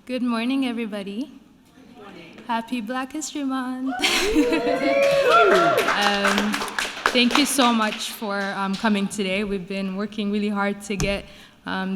Good morning, everybody. Good morning. Happy Black History Month. Thank you so much for coming today. We've been working really hard to get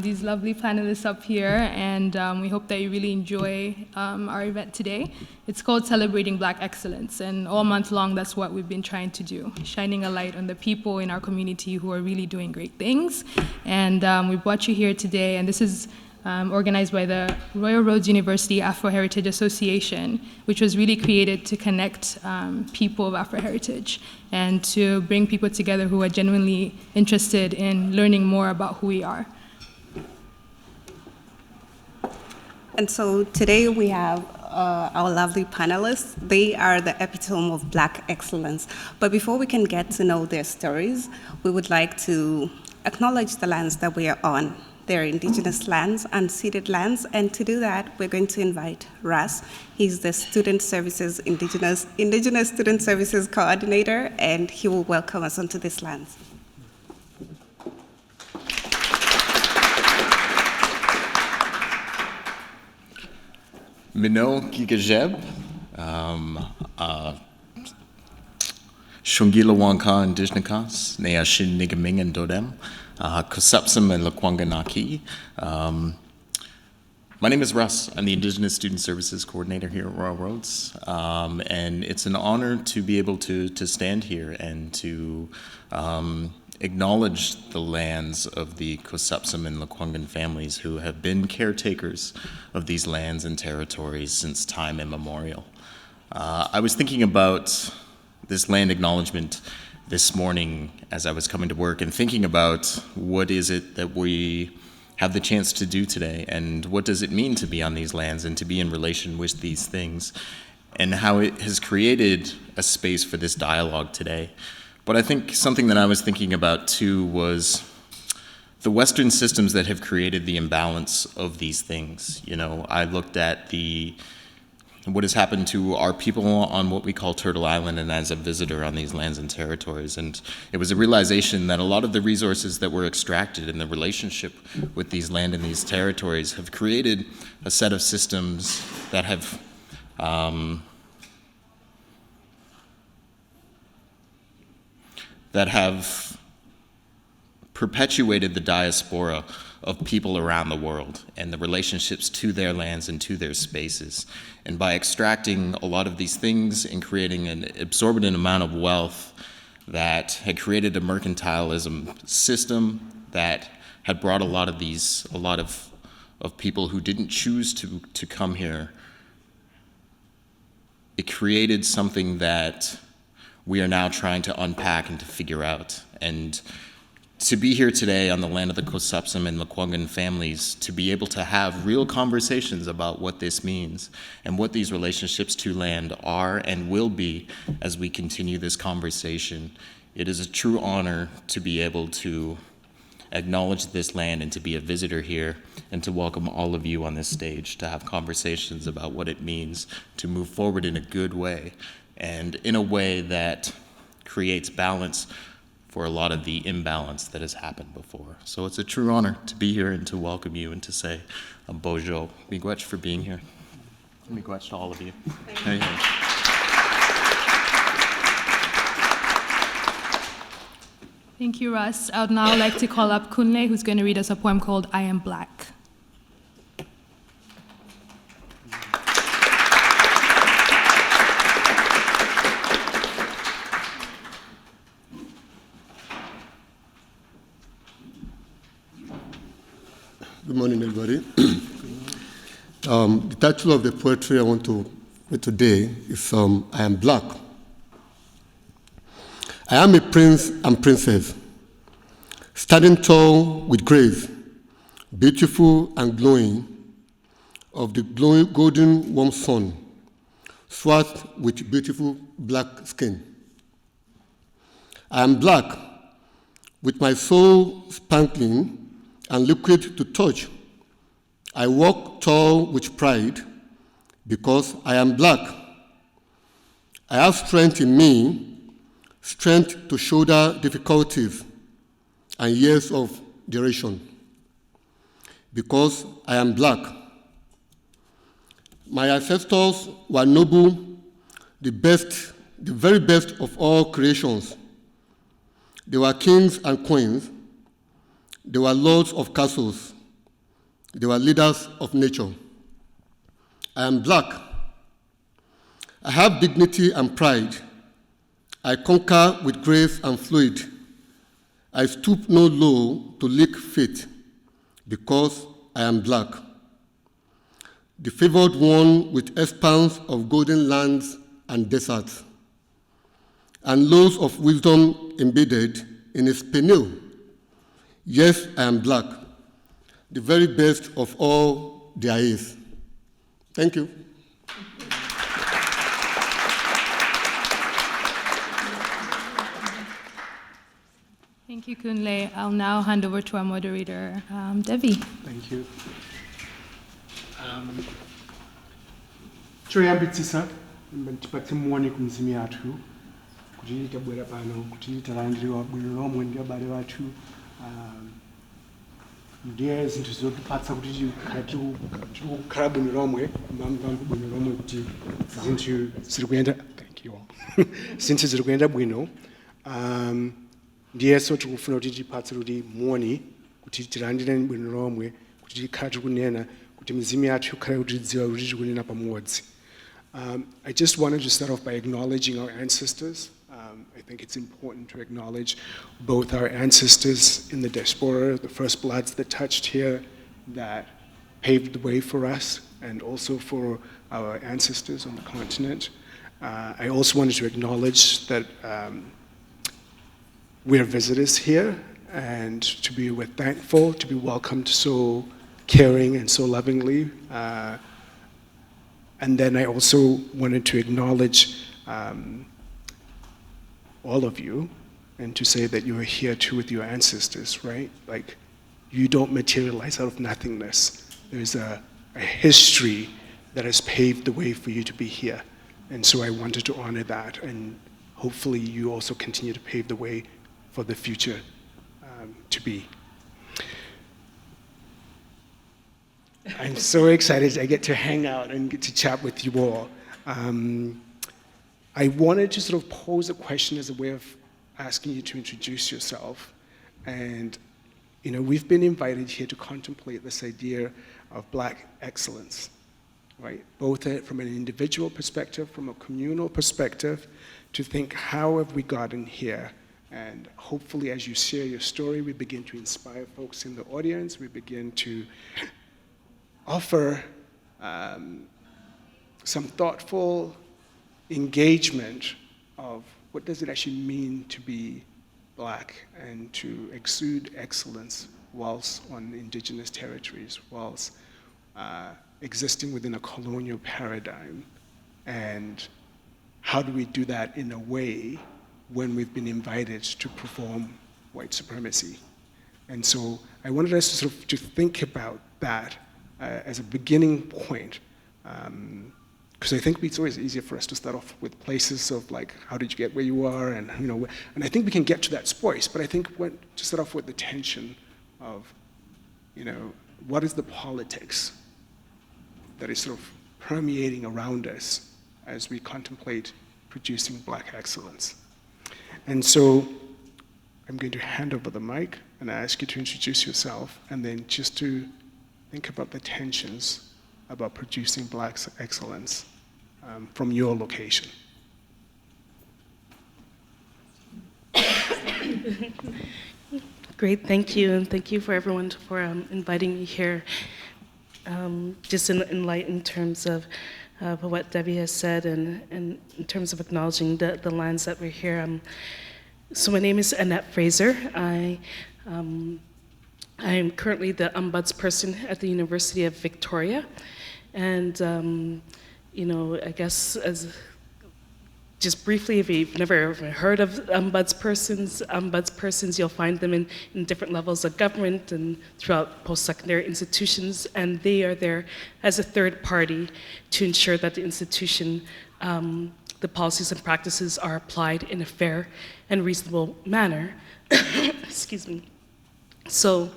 these lovely panelists up here, and we hope that you really enjoy our event today. It's called Celebrating Black Excellence, and all month long, that's what we've been trying to do, shining a light on the people in our community who are really doing great things. And we brought you here today, and this is organized by the Royal Roads University Afro-Heritage Association, which was really created to connect people of Afro-heritage and to bring people together who are genuinely interested in learning more about who we are. And so today we have our lovely panelists. They are the epitome of Black excellence. But before we can get to know their stories, we would like to acknowledge the lands that we are on. They're Indigenous lands, unceded lands, and to do that, we're going to invite Russ. He's the Student Services Indigenous Student Services Coordinator, and he will welcome us onto these lands. Mino Gigajeb, Shungila Wanka Indigenous, Neashin Nigaming and Dodem. Kusapsum and Lakwanganaki. My name is Russ. I'm the Indigenous Student Services Coordinator here at Royal Roads. And it's an honor to be able to stand here and to acknowledge the lands of the Kusapsum and Lakwangan families who have been caretakers of these lands and territories since time immemorial. I was thinking about this land acknowledgement this morning as I was coming to work and thinking about what is it that we have the chance to do today and what does it mean to be on these lands and to be in relation with these things and how it has created a space for this dialogue today. But I think something that I was thinking about too was the Western systems that have created the imbalance of these things. You know, I looked at what has happened to our people on what we call Turtle Island and as a visitor on these lands and territories. And it was a realization that a lot of the resources that were extracted in the relationship with these land and these territories have created a set of systems that have perpetuated the diaspora of people around the world and the relationships to their lands and to their spaces. And by extracting a lot of these things and creating an exorbitant amount of wealth that had created a mercantilism system that had brought a lot of people who didn't choose to come here, it created something that we are now trying to unpack and to figure out. And to be here today on the land of the Kusapsum and Lakwangan families, to be able to have real conversations about what this means and what these relationships to land are and will be as we continue this conversation. It is a true honor to be able to acknowledge this land and to be a visitor here and to welcome all of you on this stage to have conversations about what it means to move forward in a good way and in a way that creates balance for a lot of the imbalance that has happened before. So it's a true honor to be here and to welcome you and to say a bojo. Miigwech for being here. Miigwech to all of you. Thank you. Thank you, Russ. I would now like to call up Kunle, who's going to read us a poem called I Am Black. Good morning, everybody. The title of the poetry I want to read today is I Am Black. I am a prince and princess, standing tall with grace, beautiful and glowing, of the glowing golden warm sun, swathed with beautiful black skin. I am black, with my soul sparkling and liquid to touch. I walk tall with pride because I am black. I have strength in me, strength to shoulder difficulties and years of duration. Because I am black, My ancestors were noble, the very best of all creations. They were kings and queens. They were lords of castles. They were leaders of nature. I am black. I have dignity and pride. I conquer with grace and fluid. I stoop no low to lick fate because I am black. The favored one with expanse of golden lands and deserts, and loads of wisdom embedded in his penile. Yes, I am black, the very best of all there is. Thank you. Thank you, Kunle. I'll now hand over to our moderator, Debbie. Thank you. Choyambitsisa mpati muone kumzimi athu kuti tabwera pano kuti talandiriwa bwino lomwe ndi abale bathu ndiye zinthu zotipatsa kuti tikukhala bwino lomwe mamvamvu bwino lomwe kuti zinthu ziri kuyenda thank you zinthu ziri kuyenda bwino ndiyeso tikufuna kuti tipatse kuti muone kuti tilandire bwino lomwe kuti tikhala tikunena kuti mizimu yathu ikhale kuti tidziwa kuti tikunena pamodzi. I just wanted to start off by acknowledging our ancestors. I think it's important to acknowledge both our ancestors in the diaspora, the first bloods that touched here, that paved the way for us, and also for our ancestors on the continent. I also wanted to acknowledge that we're visitors here, and we're thankful to be welcomed so caring and so lovingly. And then I also wanted to acknowledge all of you and to say that you are here too with your ancestors, right? Like, you don't materialize out of nothingness. There's a history that has paved the way for you to be here. And so I wanted to honor that, and hopefully you also continue to pave the way for the future to be. I'm so excited I get to hang out and get to chat with you all. I wanted to sort of pose a question as a way of asking you to introduce yourself. And, you know, we've been invited here to contemplate this idea of Black excellence, right? Both from an individual perspective, from a communal perspective, to think, how have we gotten here? And hopefully as you share your story, we begin to inspire folks in the audience, we begin to offer some thoughtful engagement of what does it actually mean to be Black and to exude excellence whilst on Indigenous territories, whilst existing within a colonial paradigm. And how do we do that in a way when we've been invited to perform white supremacy? And so I wanted us to sort of to think about that as a beginning point, because I think it's always easier for us to start off with places of like, how did you get where you are, and you know, and I think we can get to that space. But I think to start off with the tension of, you know, what is the politics that is sort of permeating around us as we contemplate producing Black excellence. And so I'm going to hand over the mic and ask you to introduce yourself, and then just to think about the tensions about producing Black excellence from your location. Great, thank you, and thank you for everyone for inviting me here. Just in light in terms of what Debbie has said, and in terms of acknowledging the lands that we're here. So my name is Annette Fraser. I am currently the ombudsperson at the University of Victoria, and you know, I guess as just briefly, if you've never heard of ombudspersons, you'll find them in different levels of government and throughout post-secondary institutions, and they are there as a third party to ensure that the institution, the policies and practices are applied in a fair and reasonable manner. Excuse me. So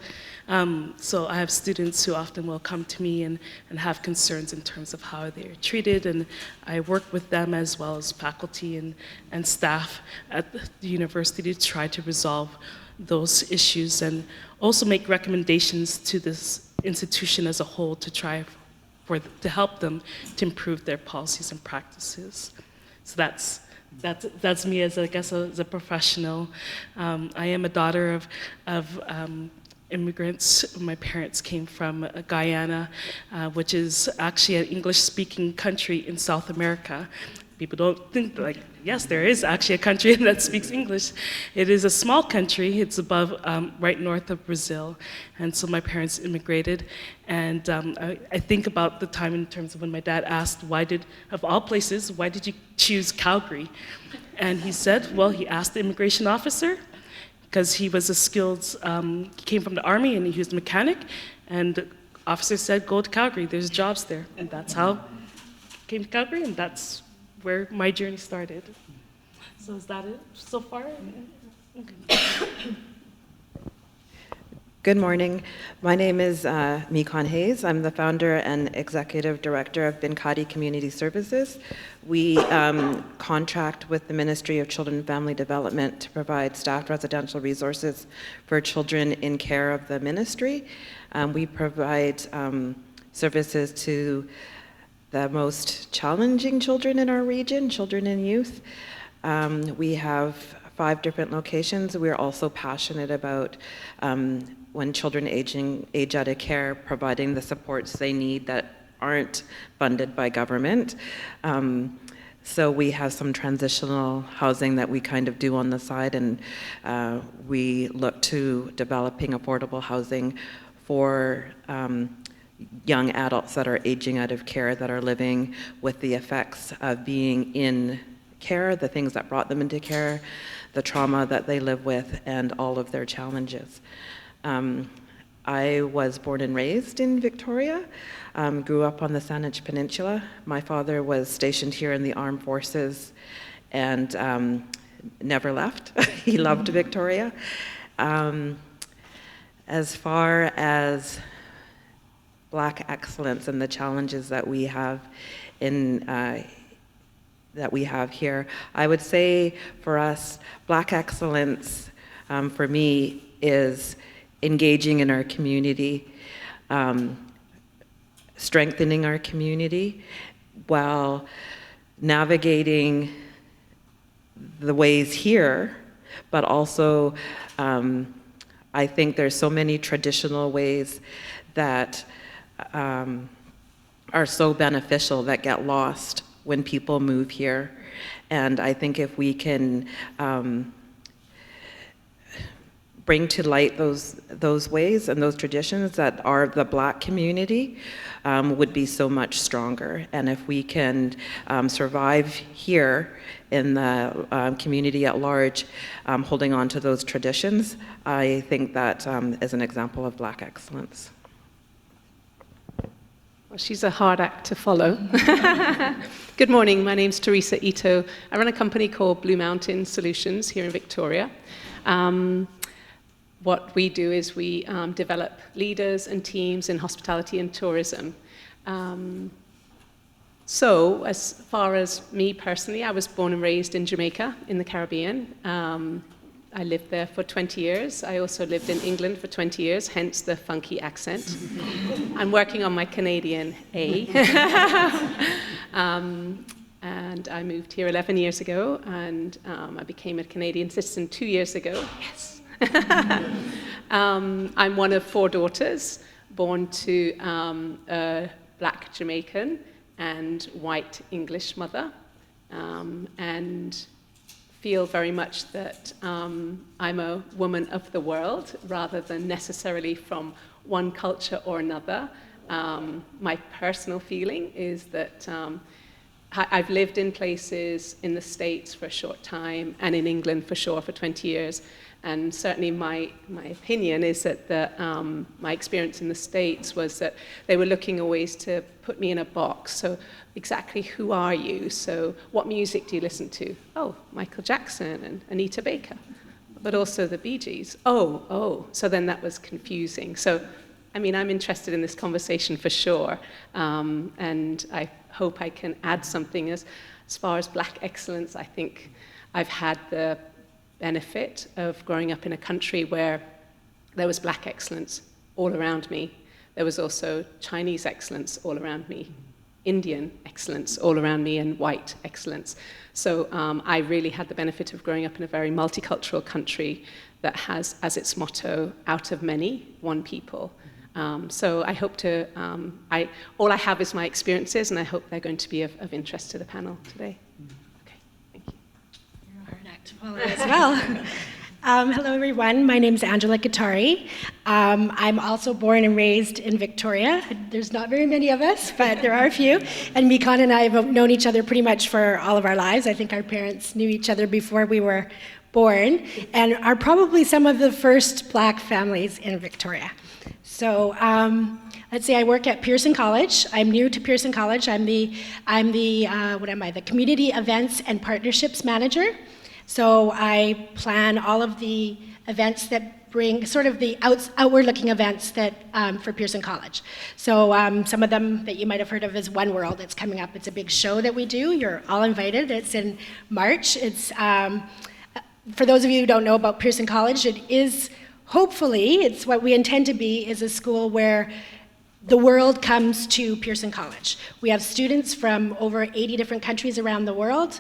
So I have students who often will come to me and have concerns in terms of how they're treated, and I work with them as well as faculty and staff at the university to try to resolve those issues and also make recommendations to this institution as a whole to try to help them to improve their policies and practices. So that's me as, I guess, as a professional. I am a daughter of immigrants. My parents came from Guyana, which is actually an English-speaking country in South America. People don't think, like, yes, there is actually a country that speaks English. It is a small country. It's above, right north of Brazil. And so my parents immigrated. And I think about the time in terms of when my dad asked, of all places, why did you choose Calgary? And he said, well, he asked the immigration officer, because he was a skilled, he came from the army and he was a mechanic. And the officer said, go to Calgary, there's jobs there. And that's how I came to Calgary, and that's where my journey started. So is that it so far? Okay. Good morning. My name is Me-kon Hayes. I'm the founder and executive director of Binkadi Community Services. We contract with the Ministry of Children and Family Development to provide staffed residential resources for children in care of the ministry. We provide services to the most challenging children in our region, children and youth. We have 5 different locations. We're also passionate about when children age out of care, providing the supports they need that aren't funded by government. So we have some transitional housing that we kind of do on the side, and we look to developing affordable housing for young adults that are aging out of care, that are living with the effects of being in care, the things that brought them into care, the trauma that they live with, and all of their challenges. I was born and raised in Victoria, grew up on the Saanich Peninsula. My father was stationed here in the armed forces and never left. He loved Victoria. As far as Black excellence and the challenges that we have here, I would say for us, Black excellence for me is engaging in our community, strengthening our community while navigating the ways here, but also I think there's so many traditional ways that are so beneficial that get lost when people move here. And I think if we can bring to light those ways and those traditions that are the Black community, would be so much stronger. And if we can survive here in the community at large, holding on to those traditions, I think that is an example of Black excellence. Well, she's a hard act to follow. Good morning, my name's Theresa Ito. I run a company called Blue Mountain Solutions here in Victoria. What we do is we develop leaders and teams in hospitality and tourism. So as far as me personally, I was born and raised in Jamaica in the Caribbean. I lived there for 20 years. I also lived in England for 20 years, hence the funky accent. I'm working on my Canadian A. And I moved here 11 years ago, and I became a Canadian citizen 2 years ago. Yes. I'm one of 4 daughters, born to a Black Jamaican and white English mother, and feel very much that I'm a woman of the world rather than necessarily from one culture or another. My personal feeling is that I've lived in places in the States for a short time and in England for sure for 20 years. And certainly my opinion is that my experience in the States was that they were looking always to put me in a box. So exactly who are you? So what music do you listen to? Oh, Michael Jackson and Anita Baker. but also the Bee Gees. Oh, so then that was confusing. So, I mean, I'm interested in this conversation for sure, and I hope I can add something. As far as Black excellence, I think I've had the benefit of growing up in a country where there was Black excellence all around me. There was also Chinese excellence all around me, Indian excellence all around me, and white excellence. So I really had the benefit of growing up in a very multicultural country that has as its motto, out of many, one people. So I hope to, all I have is my experiences, and I hope they're going to be of interest to the panel today. Okay, thank you. You're a hard act to follow as well. Hello, everyone. My name is Angela Gatari. I'm also born and raised in Victoria. There's not very many of us, but there are a few. And Me-kon and I have known each other pretty much for all of our lives. I think our parents knew each other before we were born, and are probably some of the first Black families in Victoria. So let's see, I work at Pearson College. I'm new to Pearson College. I'm the Community Events and Partnerships Manager. So I plan all of the events that bring sort of the outward-looking events that for Pearson College. So some of them that you might have heard of is One World. It's coming up. It's a big show that we do. You're all invited. It's in March. It's for those of you who don't know about Pearson College, it is hopefully, it's what we intend to be, is a school where the world comes to Pearson College. We have students from over 80 different countries around the world.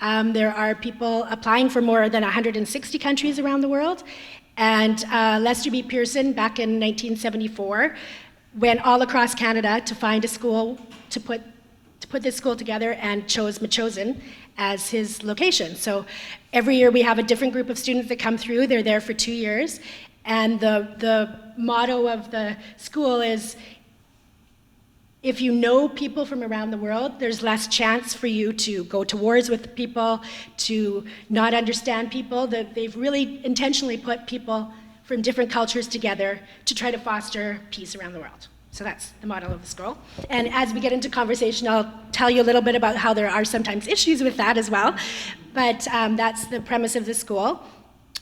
There are people applying for more than 160 countries around the world. And Lester B. Pearson, back in 1974, went all across Canada to find a school to put this school together, and chose Metchosin as his location. So every year we have a different group of students that come through. They're there for 2 years. And the motto of the school is, if you know people from around the world, there's less chance for you to go to wars with people, to not understand people. That they've really intentionally put people from different cultures together to try to foster peace around the world. So that's the motto of the school. And as we get into conversation, I'll tell you a little bit about how there are sometimes issues with that as well. But that's the premise of the school.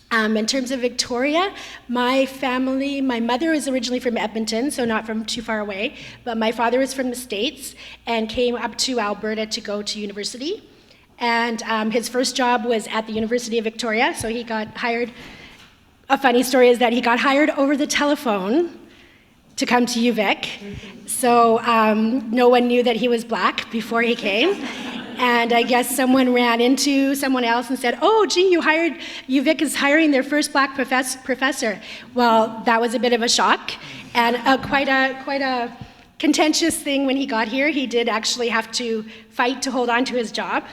In terms of Victoria, my family, my mother is originally from Edmonton, so not from too far away, but my father is from the States and came up to Alberta to go to university. And his first job was at the University of Victoria, so he got hired. A funny story is that he got hired over the telephone to come to UVic. So no one knew that he was Black before he came. And I guess someone ran into someone else and said, oh, gee, UVic is hiring their first Black professor. Well, that was a bit of a shock, and quite a contentious thing when he got here. He did actually have to fight to hold on to his job.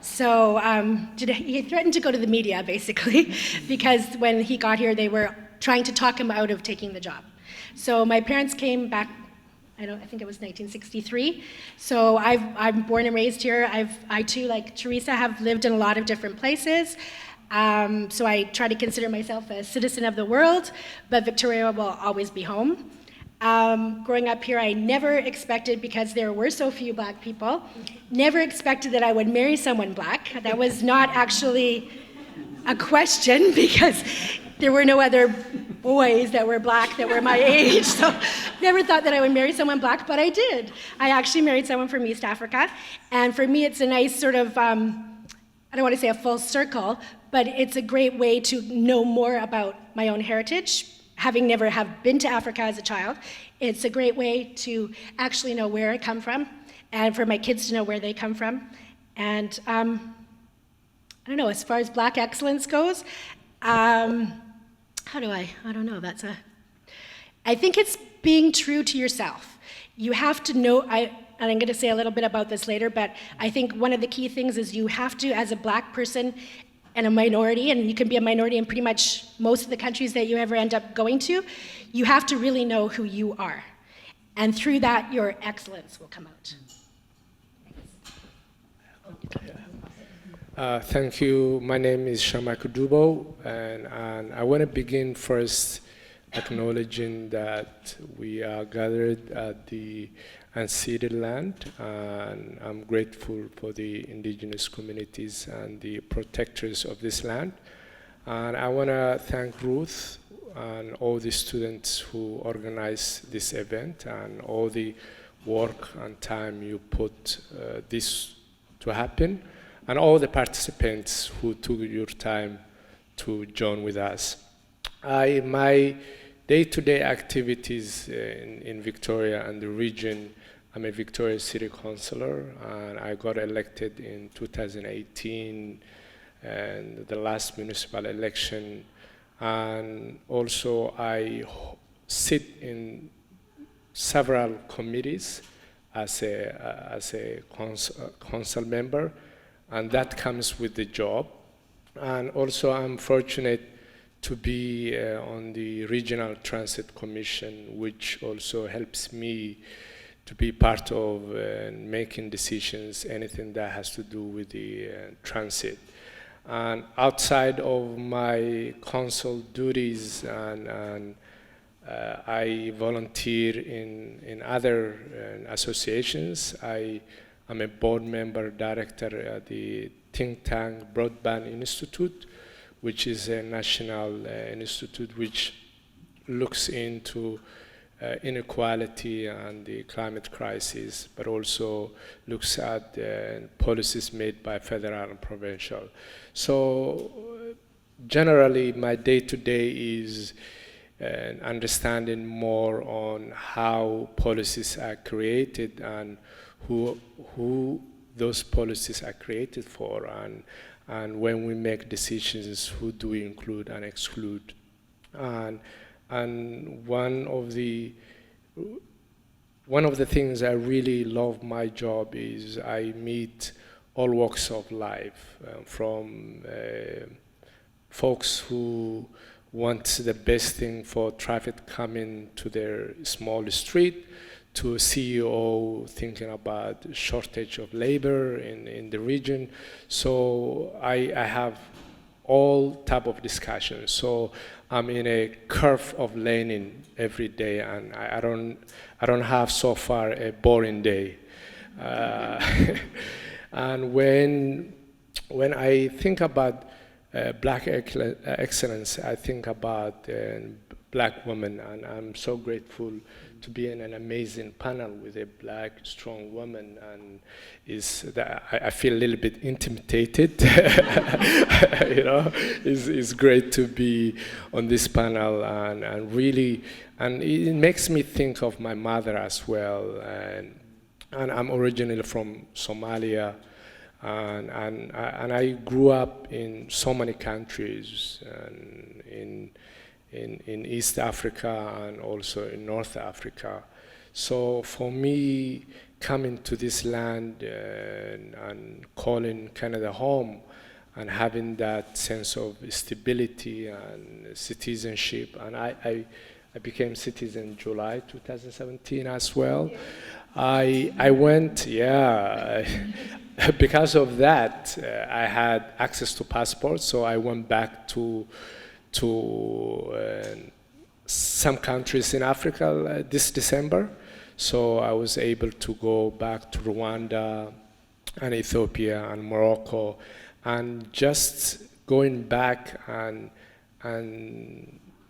So he threatened to go to the media, basically, because when he got here, they were trying to talk him out of taking the job. So my parents came back, I think it was 1963. So I'm born and raised here. I too, like Theresa, have lived in a lot of different places. So I try to consider myself a citizen of the world, but Victoria will always be home. Growing up here, I never expected, because there were so few Black people, never expected that I would marry someone Black. That was not actually a question, because there were no other boys that were Black that were my age, so never thought that I would marry someone Black, but I did. I actually married someone from East Africa, and for me it's a nice sort of, I don't want to say a full circle, but it's a great way to know more about my own heritage. Having never have been to Africa as a child, it's a great way to actually know where I come from, and for my kids to know where they come from. And I don't know, as far as Black excellence goes, I don't know, I think it's being true to yourself. You have to know, and I'm going to say a little bit about this later, but I think one of the key things is you have to, as a Black person and a minority, and you can be a minority in pretty much most of the countries that you ever end up going to, you have to really know who you are. And through that, your excellence will come out. Thank you. My name is Sharmarke Dubow, and I want to begin first acknowledging that we are gathered at the unceded land, and I'm grateful for the Indigenous communities and the protectors of this land. And I want to thank Ruth and all the students who organized this event and all the work and time you put this to happen, and all the participants who took your time to join with us. My day-to-day activities in Victoria and the region, I'm a Victoria City Councillor, and I got elected in 2018 and the last municipal election. And also I sit in several committees as a council member, and that comes with the job. And also I'm fortunate to be on the Regional Transit Commission, which also helps me to be part of making decisions, anything that has to do with the transit. And outside of my council duties, and I volunteer in other associations. I am a board member director at the think tank Broadband Institute, which is a national institute which looks into inequality and the climate crisis, but also looks at policies made by federal and provincial. So generally, my day-to-day is understanding more on how policies are created and who those policies are created for, and when we make decisions, who do we include and exclude. And one of the things I really love my job is I meet all walks of life, from folks who want the best thing for traffic coming to their small street, to a CEO thinking about shortage of labor in the region. So I have all type of discussions. So I'm in a curve of learning every day, and I don't have so far a boring day. And when I think about Black excellence, I think about Black women, and I'm so grateful to be in an amazing panel with a Black, strong woman, and I feel a little bit intimidated. You know, it's great to be on this panel, and really, and it makes me think of my mother as well, and I'm originally from Somalia, and I grew up in so many countries, and in East Africa and also in North Africa. So for me, coming to this land and calling Canada home and having that sense of stability and citizenship, and I became citizen July 2017 as well. I went, because of that, I had access to passports, so I went back to some countries in Africa this December. So I was able to go back to Rwanda and Ethiopia and Morocco, and just going back and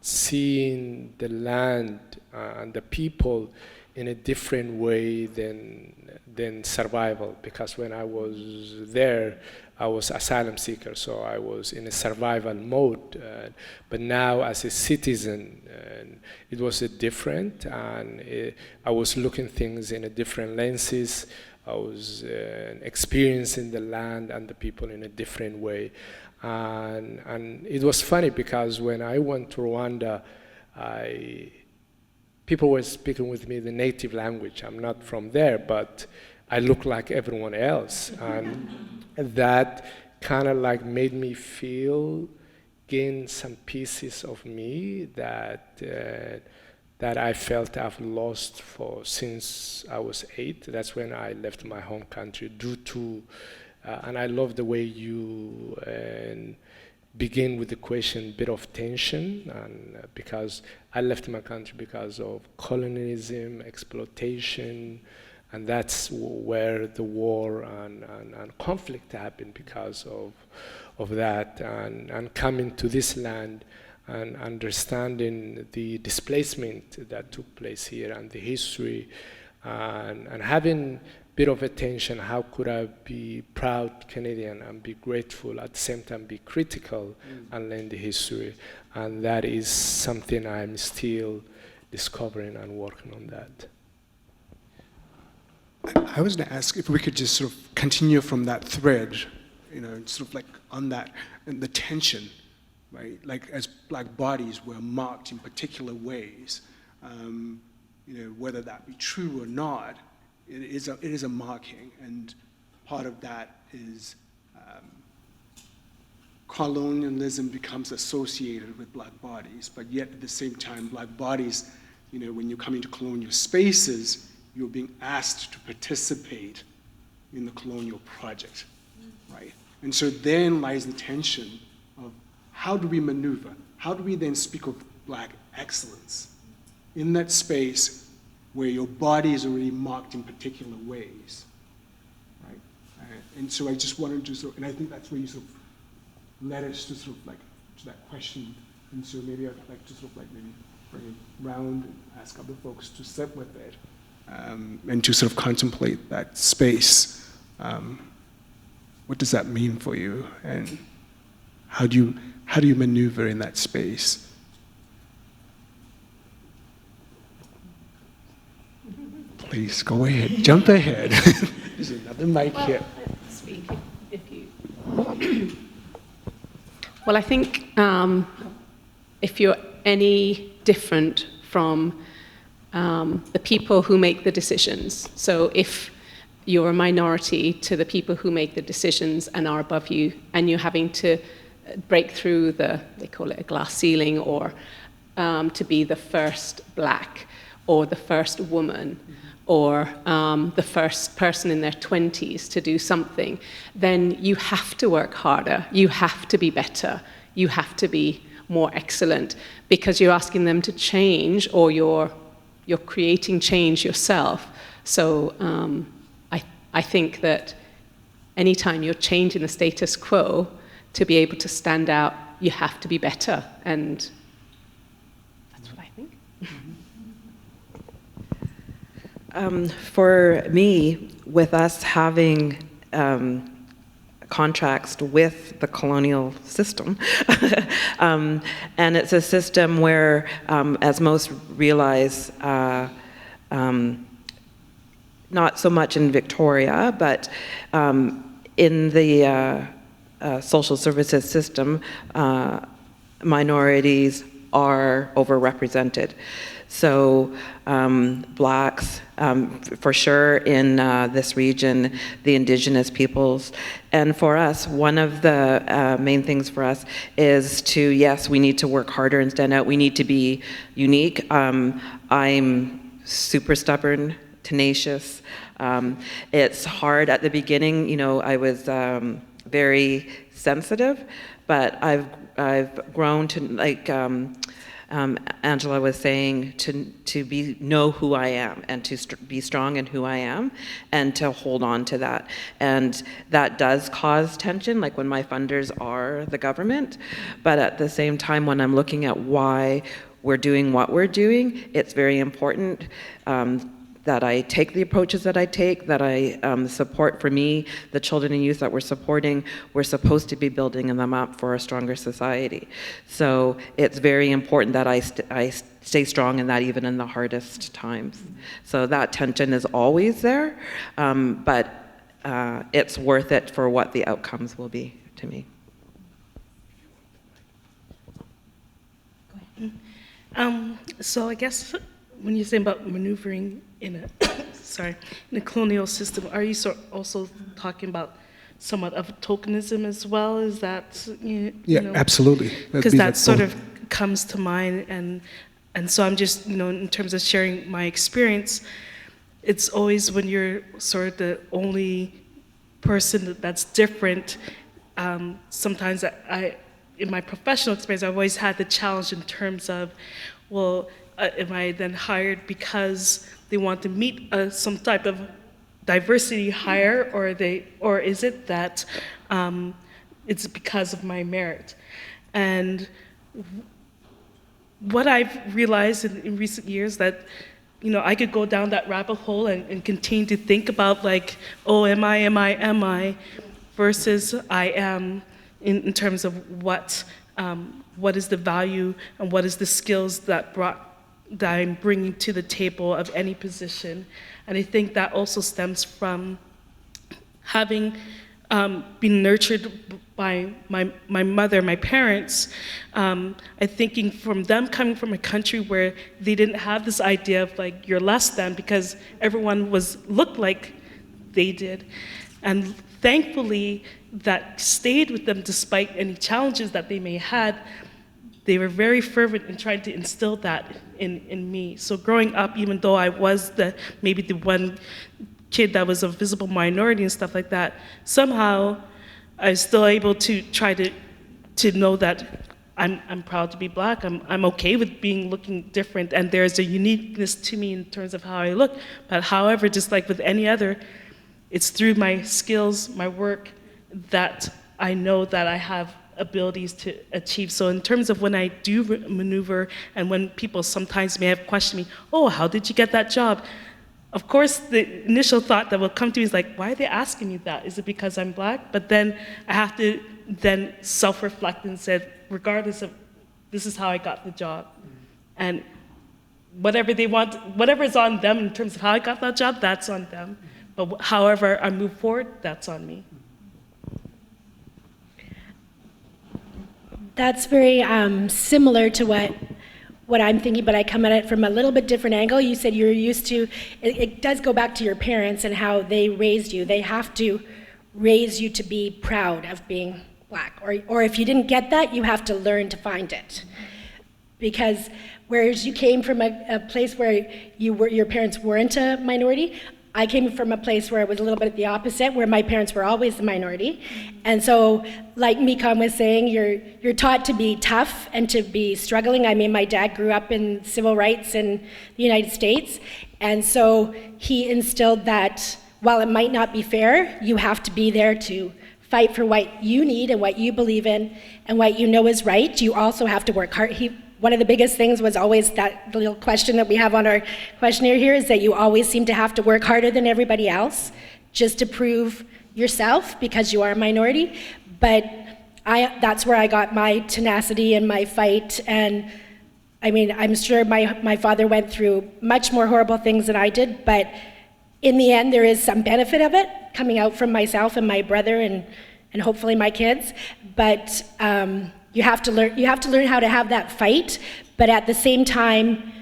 seeing the land and the people in a different way than survival, because when I was there, I was asylum seeker, so I was in a survival mode. But now, as a citizen, it was different, and I was looking things in a different lenses. I was experiencing the land and the people in a different way, and it was funny because when I went to Rwanda, people were speaking with me the native language. I'm not from there, but I look like everyone else, and that kind of like made me gain some pieces of me that I felt I've lost since I was 8. That's when I left my home country due to, and I love the way you begin with the question, bit of tension, and because I left my country because of colonialism, exploitation, and that's where the war and conflict happened because of that, and coming to this land and understanding the displacement that took place here and the history, and having a bit of attention, how could I be proud Canadian and be grateful, at the same time be critical and learn the history. And that is something I'm still discovering and working on that. I was going to ask if we could just sort of continue from that thread, sort of like on that, and the tension, right? Like as Black bodies were marked in particular ways, whether that be true or not, it is a marking, and part of that is colonialism becomes associated with Black bodies, but yet at the same time, Black bodies, when you come into colonial spaces, you're being asked to participate in the colonial project, right? And so then lies the tension of how do we maneuver? How do we then speak of Black excellence in that space where your body is already marked in particular ways, right? And so I just wanted to and I think that's where you sort of led us to sort of like to that question. And so maybe I'd like to sort of like maybe bring it round and ask other folks to sit with it. And to sort of contemplate that space. What does that mean for you? And how do you maneuver in that space? Please go ahead, jump ahead. There's another mic here. Speak if you. Well, I think if you're any different from the people who make the decisions. So if you're a minority to the people who make the decisions and are above you, and you're having to break through they call it a glass ceiling, or to be the first Black, or the first woman, or the first person in their 20s to do something, then you have to work harder, you have to be better, you have to be more excellent, because you're asking them to change, or you're creating change yourself. So I think that anytime you're changing the status quo, to be able to stand out, you have to be better. And that's what I think. For me, with us having contracts with the colonial system. And it's a system where, as most realize, not so much in Victoria, but in the social services system, minorities are overrepresented. So Blacks, for sure in this region, the Indigenous peoples. And for us, one of the main things for us is to, yes, we need to work harder and stand out. We need to be unique. I'm super stubborn, tenacious. It's hard at the beginning. You know, I was very sensitive, but I've grown to, like Angela was saying, to know who I am, and to be strong in who I am, and to hold on to that. And that does cause tension, like when my funders are the government, but at the same time, when I'm looking at why we're doing what we're doing, it's very important that I take the approaches that I take, that I support. For me, the children and youth that we're supporting, we're supposed to be building them up for a stronger society. So it's very important that I stay strong in that, even in the hardest times. So that tension is always there, but it's worth it for what the outcomes will be to me. So I guess when you say about maneuvering in a colonial system, are you also talking about somewhat of tokenism as well? Is that you know, absolutely, because that sort of comes to mind, and so I'm just, you know, in terms of sharing my experience, it's always when you're sort of the only person that's different. Sometimes in my professional experience, I've always had the challenge in terms of, well, am I then hired because they want to meet some type of diversity hire, or is it that it's because of my merit. And what I've realized in recent years that, I could go down that rabbit hole and continue to think about like, oh, am I, versus I am in terms of what is the value and what is the skills that I'm bringing to the table of any position. And I think that also stems from having been nurtured by my mother, my parents. I thinking from them coming from a country where they didn't have this idea of like you're less than because everyone looked like they did. And thankfully that stayed with them despite any challenges that they may have had. They were very fervent in trying to instill that in me. So growing up, even though I was maybe the one kid that was a visible minority and stuff like that, somehow I was still able to try to know that I'm proud to be Black. I'm okay with looking different, and there's a uniqueness to me in terms of how I look. But however, just like with any other, it's through my skills, my work, that I know that I have abilities to achieve. So in terms of when I do maneuver, and when people sometimes may have questioned me, oh, how did you get that job? Of course, the initial thought that will come to me is like, why are they asking me that? Is it because I'm Black? But then I have to then self-reflect and say, regardless of, this is how I got the job. And whatever they want, whatever is on them in terms of how I got that job, that's on them. But however I move forward, that's on me. That's very similar to what I'm thinking, but I come at it from a little bit different angle. You said you're used to, it does go back to your parents and how they raised you. They have to raise you to be proud of being Black. Or if you didn't get that, you have to learn to find it. Because whereas you came from a place where your parents weren't a minority, I came from a place where it was a little bit the opposite, where my parents were always the minority. And so, like Me-kon was saying, you're taught to be tough and to be struggling. I mean, my dad grew up in civil rights in the United States, and so he instilled that while it might not be fair, you have to be there to fight for what you need and what you believe in and what you know is right. You also have to work hard. One of the biggest things was always that little question that we have on our questionnaire here is that you always seem to have to work harder than everybody else just to prove yourself because you are a minority. But that's where I got my tenacity and my fight. And I mean, I'm sure my father went through much more horrible things than I did, but in the end, there is some benefit of it coming out from myself and my brother and hopefully my kids. But you have to learn how to have that fight, but at the same time,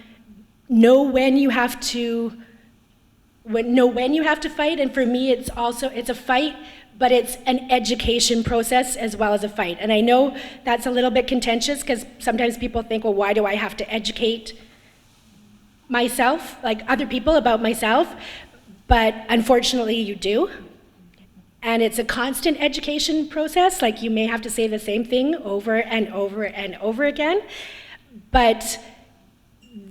know when you have to fight. And for me, it's a fight, but it's an education process as well as a fight. And I know that's a little bit contentious because sometimes people think, well, why do I have to educate myself, like other people about myself? But unfortunately, you do. And it's a constant education process, like you may have to say the same thing over and over and over again. But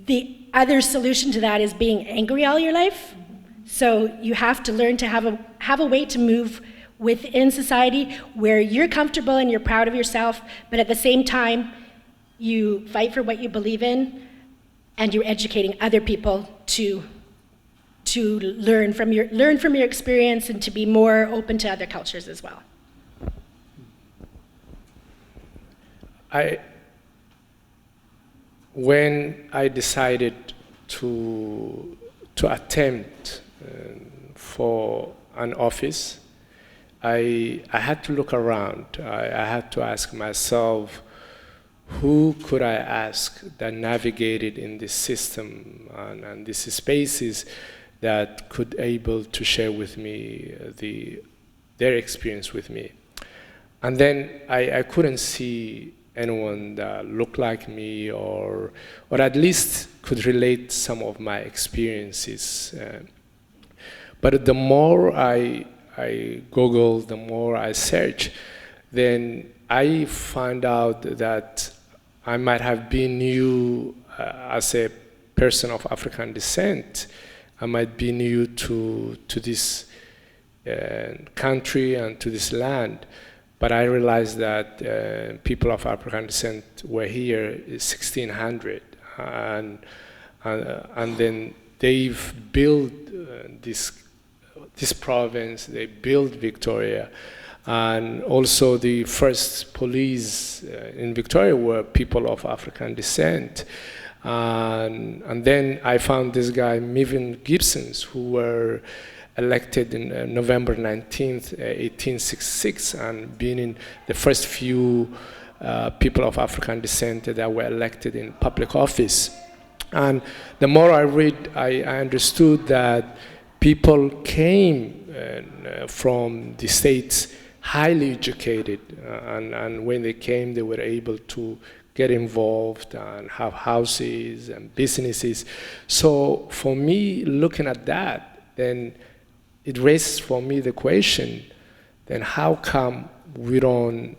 the other solution to that is being angry all your life. So you have to learn to have a way to move within society where you're comfortable and you're proud of yourself, but at the same time, you fight for what you believe in and you're educating other people to learn from your experience and to be more open to other cultures as well. When I decided to attempt for an office, I had to look around. I had to ask myself, who could I ask that navigated in this system and these spaces that could able to share with me their experience with me. And then I couldn't see anyone that looked like me or at least could relate some of my experiences. But the more I Google, the more I search, then I find out that I might have been new as a person of African descent. I might be new to this country and to this land, But I realized that people of African descent were here in 1600, and then they've built this province. They built Victoria, and also the first police in Victoria were people of African descent. And then I found this guy, Mivin Gibsons, who were elected in November 19th, 1866, and being in the first few people of African descent that were elected in public office. And the more I read, I understood that people came from the States highly educated, and when they came, they were able to get involved and have houses and businesses. So for me, looking at that, then it raises for me the question, then how come we don't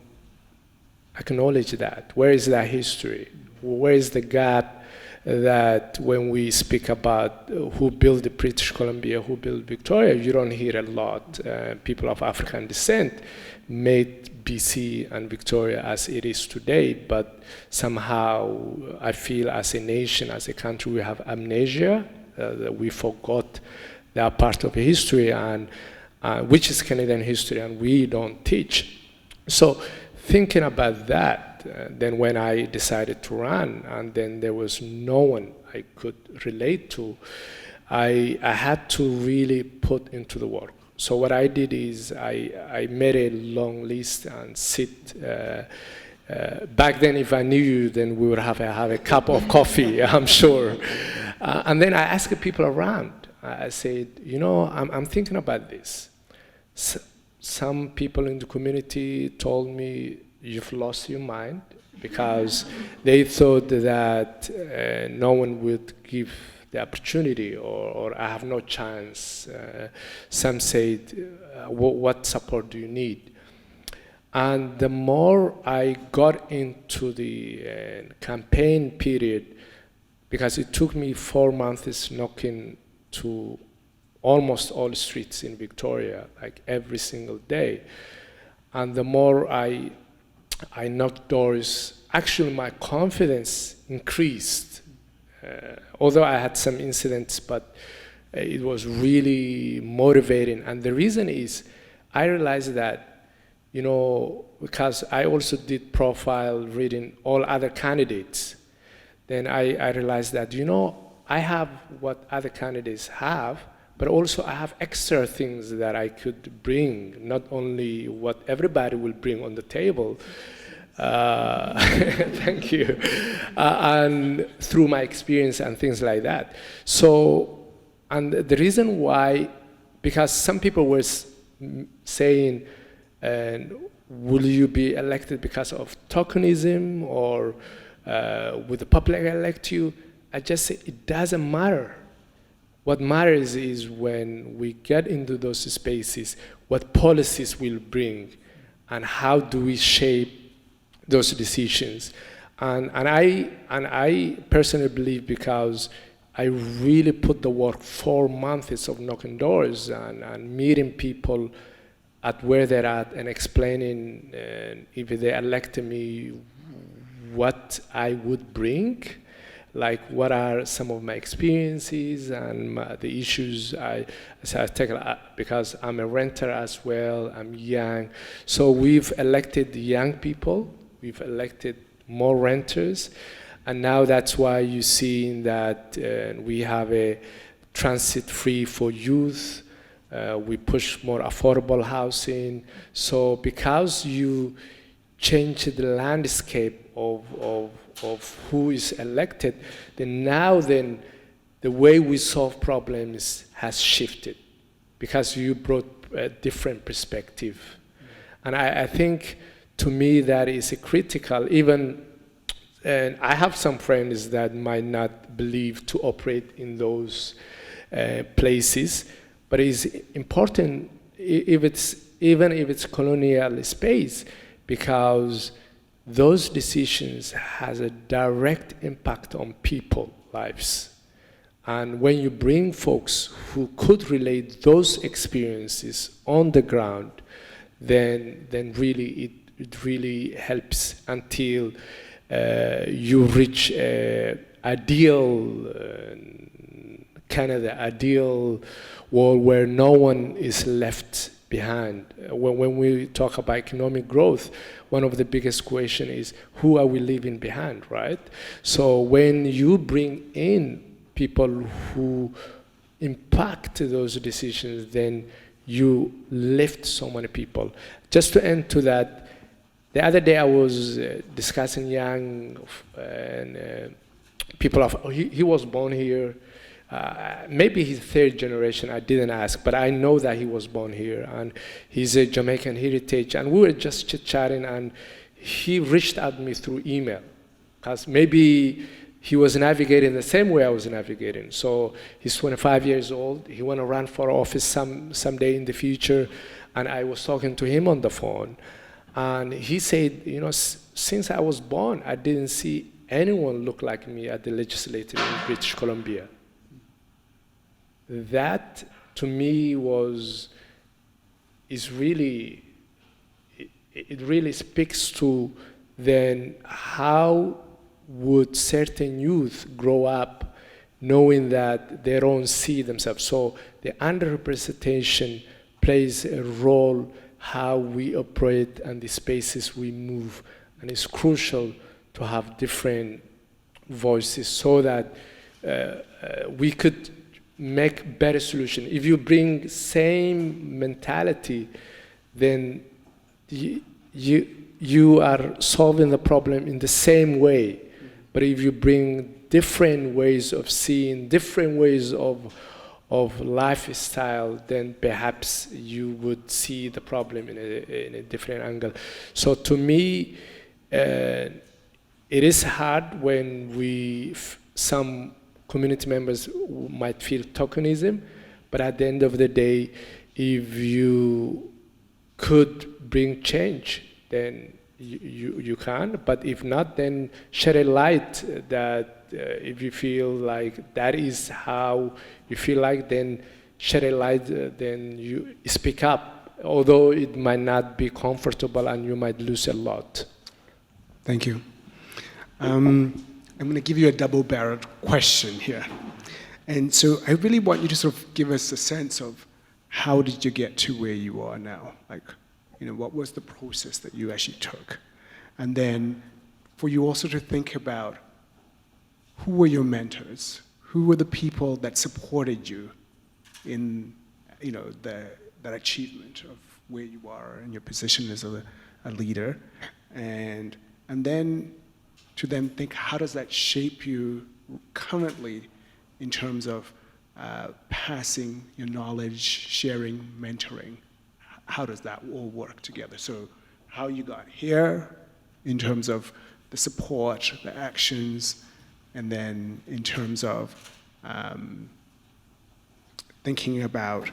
acknowledge that? Where is that history? Where is the gap that when we speak about who built the British Columbia, who built Victoria, you don't hear a lot. People of African descent made BC and Victoria as it is today, but somehow I feel as a nation, as a country, we have amnesia, that we forgot that part of history, and which is Canadian history, and we don't teach. So thinking about that, then when I decided to run, and then there was no one I could relate to, I had to really put into the work. So what I did is I made a long list and sit. Back then, if I knew you, then we would have a cup of coffee, I'm sure. And then I asked the people around. I said, you know, I'm thinking about this. Some people in the community told me, you've lost your mind, because they thought that no one would give the opportunity, or I have no chance. Some said, what support do you need? And the more I got into the campaign period, because it took me 4 months knocking to almost all streets in Victoria, like every single day. And the more I knocked doors, actually my confidence increased. Although I had some incidents, but it was really motivating. And the reason is, I realized that, you know, because I also did profile reading all other candidates, then I realized that, you know, I have what other candidates have, but also I have extra things that I could bring, not only what everybody will bring on the table. Thank you. And through my experience and things like that. So, and the reason why, because some people were saying, will you be elected because of tokenism, or will the public elect you? I just say it doesn't matter. What matters is when we get into those spaces, what policies will bring, and how do we shape those decisions. And I personally believe, because I really put the work 4 months of knocking doors and meeting people at where they're at and explaining if they elected me what I would bring. Like, what are some of my experiences and the issues I take, because I'm a renter as well, I'm young. So we've elected young people, we've elected more renters, and now that's why you see that we have a transit free for youth, we push more affordable housing. So because you change the landscape of who is elected, then the way we solve problems has shifted, because you brought a different perspective. And I think, to me, that is critical. Even, and I have some friends that might not believe to operate in those places, but it's important even if it's colonial space, because those decisions has a direct impact on people's lives. And when you bring folks who could relate those experiences on the ground, then really it really helps until you reach ideal Canada, ideal world where no one is left behind. When we talk about economic growth, one of the biggest questions is who are we leaving behind, right? So when you bring in people who impact those decisions, then you lift so many people. Just to end to that, the other day I was discussing young and people of, he was born here, maybe he's third generation, I didn't ask, but I know that he was born here, and he's a Jamaican heritage, and we were just chit-chatting, and he reached out to me through email, because maybe he was navigating the same way I was navigating. So he's 25 years old, he want to run for office someday in the future, and I was talking to him on the phone, and he said, you know, since I was born, I didn't see anyone look like me at the legislature in British Columbia. That, to me, it really speaks to then how would certain youth grow up knowing that they don't see themselves. So the underrepresentation plays a role how we operate and the spaces we move, and it's crucial to have different voices so that we could make better solution. If you bring same mentality, then you are solving the problem in the same way. But if you bring different ways of seeing, different ways of lifestyle, then perhaps you would see the problem in a different angle. So to me, it is hard when some community members might feel tokenism, but at the end of the day, if you could bring change, then you can, but if not, then shed a light that if you feel like that is how you feel like, then shed a light, then you speak up, although it might not be comfortable and you might lose a lot. Thank you. I'm going to give you a double-barreled question here. And so I really want you to sort of give us a sense of how did you get to where you are now? Like, you know, what was the process that you actually took? And then for you also to think about who were your mentors? Who were the people that supported you in, you know, that achievement of where you are and your position as a leader? And then to then think, how does that shape you currently in terms of passing your knowledge, sharing, mentoring? How does that all work together? So how you got here in terms of the support, the actions, and then in terms of thinking about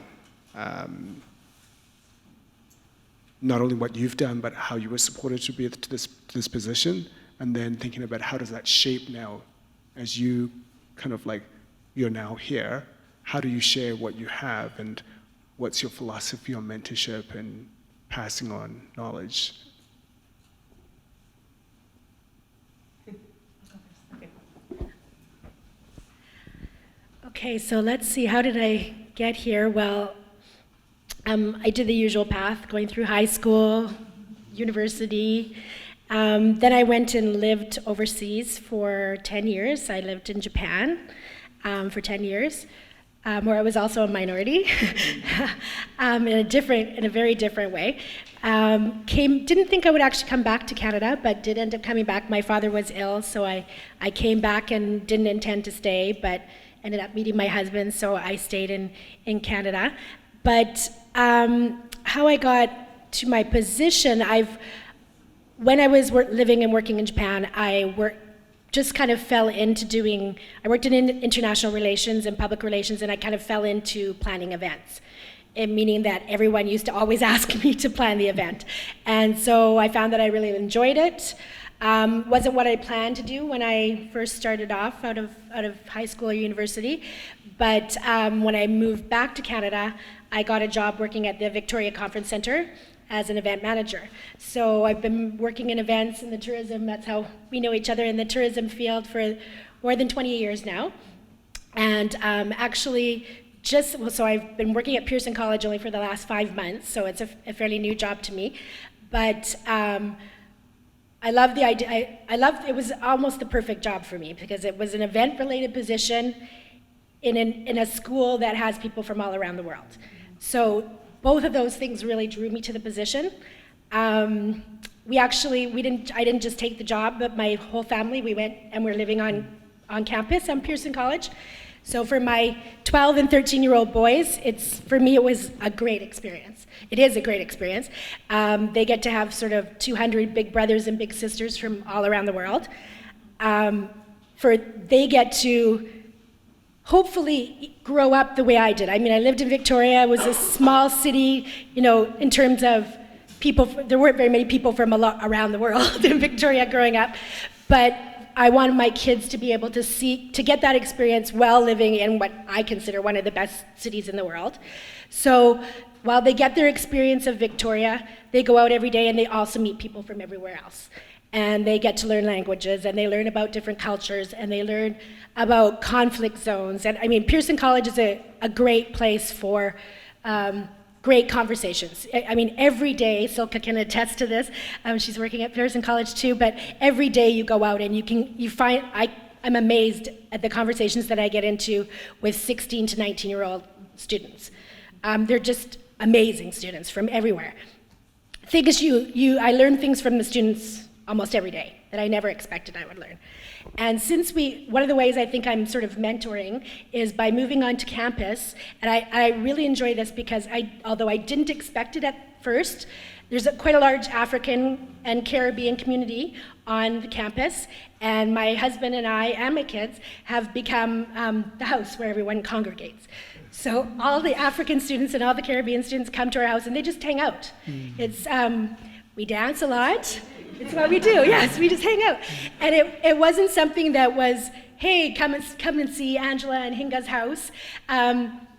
not only what you've done, but how you were supported to be to this position, and then thinking about how does that shape now as you kind of like, you're now here, how do you share what you have, and what's your philosophy on mentorship and passing on knowledge? Okay, so let's see, how did I get here? Well, I did the usual path, going through high school, university. Then I went and lived overseas for 10 years. I lived in Japan for 10 years, where I was also a minority in a very different way. Didn't think I would actually come back to Canada, but did end up coming back. My father was ill, so I came back and didn't intend to stay, but ended up meeting my husband, so I stayed in Canada. But how I got to my position, when I was living and working in Japan, I just kind of fell into I worked in international relations and public relations, and I kind of fell into planning events, meaning that everyone used to always ask me to plan the event. And so I found that I really enjoyed it. Wasn't what I planned to do when I first started off out of high school or university, but when I moved back to Canada, I got a job working at the Victoria Conference Centre as an event manager. So I've been working in events in the tourism, that's how we know each other, in the tourism field for more than 20 years now. And actually, so I've been working at Pearson College only for the last 5 months, so it's a fairly new job to me. But I love the idea, it was almost the perfect job for me because it was an event-related position in a school that has people from all around the world. So both of those things really drew me to the position. I didn't just take the job, but my whole family, we went and we're living on campus on Pearson College. So for my 12 and 13-year-old boys, for me it was a great experience. It is a great experience. They get to have sort of 200 big brothers and big sisters from all around the world. They get to hopefully grow up the way I did. I mean, I lived in Victoria. It was a small city, in terms of people. There weren't very many people from around the world in Victoria growing up, but I wanted my kids to be able to get that experience while living in what I consider one of the best cities in the world. So while they get their experience of Victoria, they go out every day and they also meet people from everywhere else. And they get to learn languages, and they learn about different cultures, and they learn about conflict zones. And I mean, Pearson College is a great place for great conversations. I mean, every day, Silka can attest to this, she's working at Pearson College too, but every day you go out and I'm amazed at the conversations that I get into with 16 to 19-year-old students. They're just amazing students from everywhere. The thing is, I learn things from the students almost every day that I never expected I would learn. And one of the ways I think I'm sort of mentoring is by moving onto campus, and I really enjoy this because although I didn't expect it at first, there's quite a large African and Caribbean community on the campus, and my husband and I and my kids have become the house where everyone congregates. So all the African students and all the Caribbean students come to our house and they just hang out. We dance a lot. It's what we do, yes, we just hang out. And it wasn't something that was, hey, come and see Angela and Hinga's house.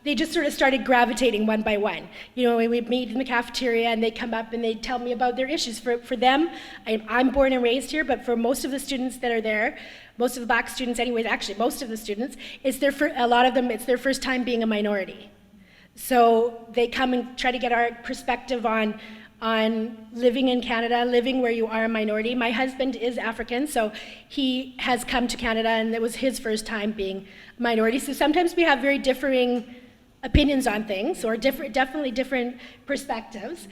They just sort of started gravitating one by one. We meet in the cafeteria and they come up and they tell me about their issues. For them, I'm born and raised here, but for most of the students that are there, most of the Black students anyways, actually most of the students, a lot of them, it's their first time being a minority. So they come and try to get our perspective on living in Canada, living where you are a minority. My husband is African, so he has come to Canada and it was his first time being a minority. So sometimes we have very differing opinions on things, or definitely different perspectives,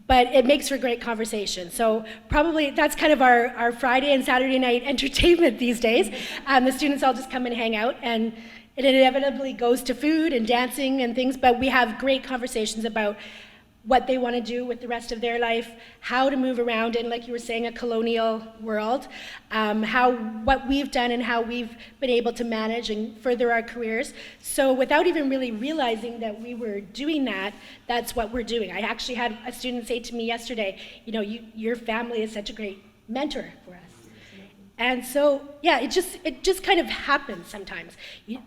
but it makes for great conversation. So probably that's kind of our Friday and Saturday night entertainment these days. The students all just come and hang out, and it inevitably goes to food and dancing and things, but we have great conversations about what they want to do with the rest of their life, how to move around in, like you were saying, a colonial world, what we've done and how we've been able to manage and further our careers. So without even really realizing that we were doing that, that's what we're doing. I actually had a student say to me yesterday, your family is such a great mentor for us. And so, yeah, it just kind of happens sometimes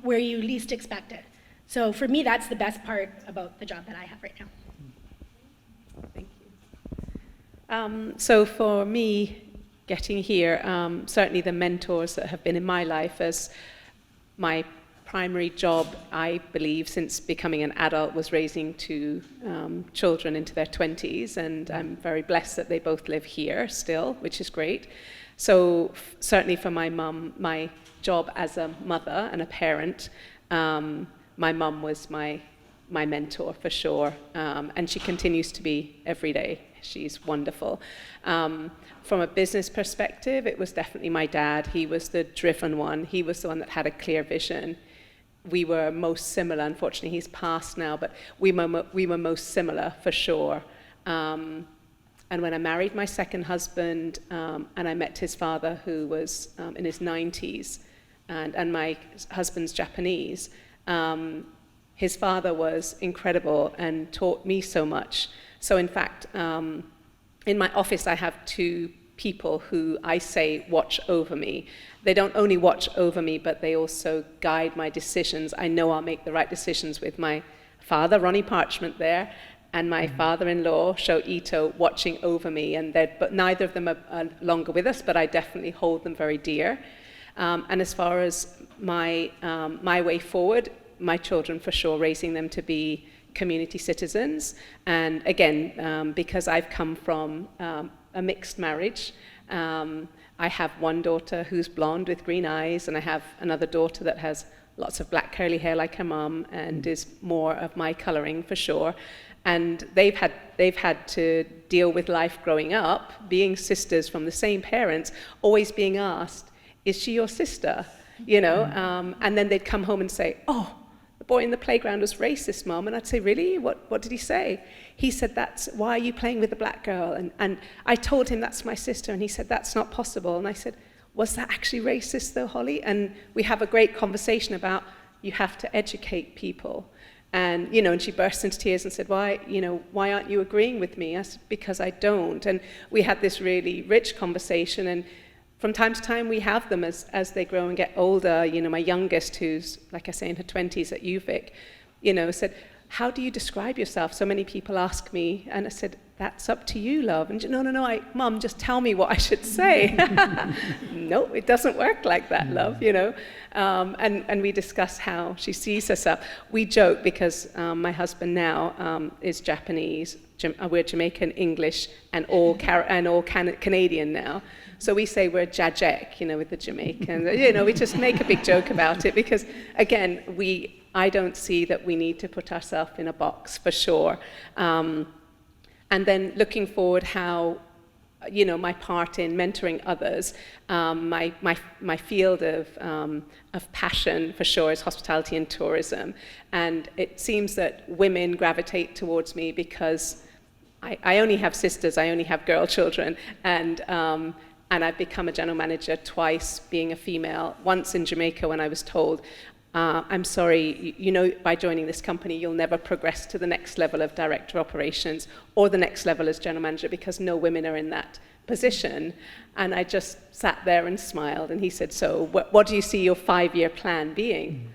where you least expect it. So for me, that's the best part about the job that I have right now. Thank you. So for me, getting here, certainly the mentors that have been in my life as my primary job, I believe, since becoming an adult, was raising two children into their 20s, and I'm very blessed that they both live here still, which is great. So certainly for my mum, my job as a mother and a parent, my mum was my mentor for sure, and she continues to be every day. She's wonderful. From a business perspective, it was definitely my dad. He was the driven one. He was the one that had a clear vision. We were most similar. Unfortunately, he's passed now, but we were most similar for sure. And when I married my second husband, and I met his father, who was in his 90s, and my husband's Japanese, his father was incredible and taught me so much. So in fact, in my office, I have two people who I say watch over me. They don't only watch over me, but they also guide my decisions. I know I'll make the right decisions with my father, Ronnie Parchment there, and my father-in-law, Sho Ito, watching over me. But neither of them are longer with us, but I definitely hold them very dear. And as far as my way forward, my children for sure, raising them to be community citizens. And again, because I've come from a mixed marriage, I have one daughter who's blonde with green eyes, and I have another daughter that has lots of black curly hair like her mum and is more of my colouring for sure. And they've had to deal with life growing up, being sisters from the same parents, always being asked, is she your sister? You know, and then they'd come home and say, oh, the boy in the playground was racist, Mum. And I'd say, really? What did he say? He said, why are you playing with the black girl? And I told him that's my sister, and he said, that's not possible. And I said, was that actually racist though, Holly? And we have a great conversation about you have to educate people. And, you know, and she burst into tears and said, why aren't you agreeing with me? I said, because I don't. And we had this really rich conversation, and from time to time we have them as they grow and get older. You know, my youngest, who's, like I say, in her 20s at UVic, you know, said, how do you describe yourself? So many people ask me, and I said, that's up to you, love. And no, Mum, just tell me what I should say. No, it doesn't work like that, love, you know. And we discuss how she sees herself. We joke because my husband now is Japanese, we're Jamaican, English, and all Canadian now. So we say we're Jajek, you know, with the Jamaican. You know, we just make a big joke about it because, again, I don't see that we need to put ourselves in a box, for sure. And then looking forward how, you know, my part in mentoring others, my field of passion, for sure, is hospitality and tourism. And it seems that women gravitate towards me because I only have sisters, I only have girl children, and I've become a general manager twice, being a female. Once in Jamaica when I was told, I'm sorry, you know, by joining this company, you'll never progress to the next level of director of operations or the next level as general manager because no women are in that position. And I just sat there and smiled. And he said, so what do you see your 5-year plan being?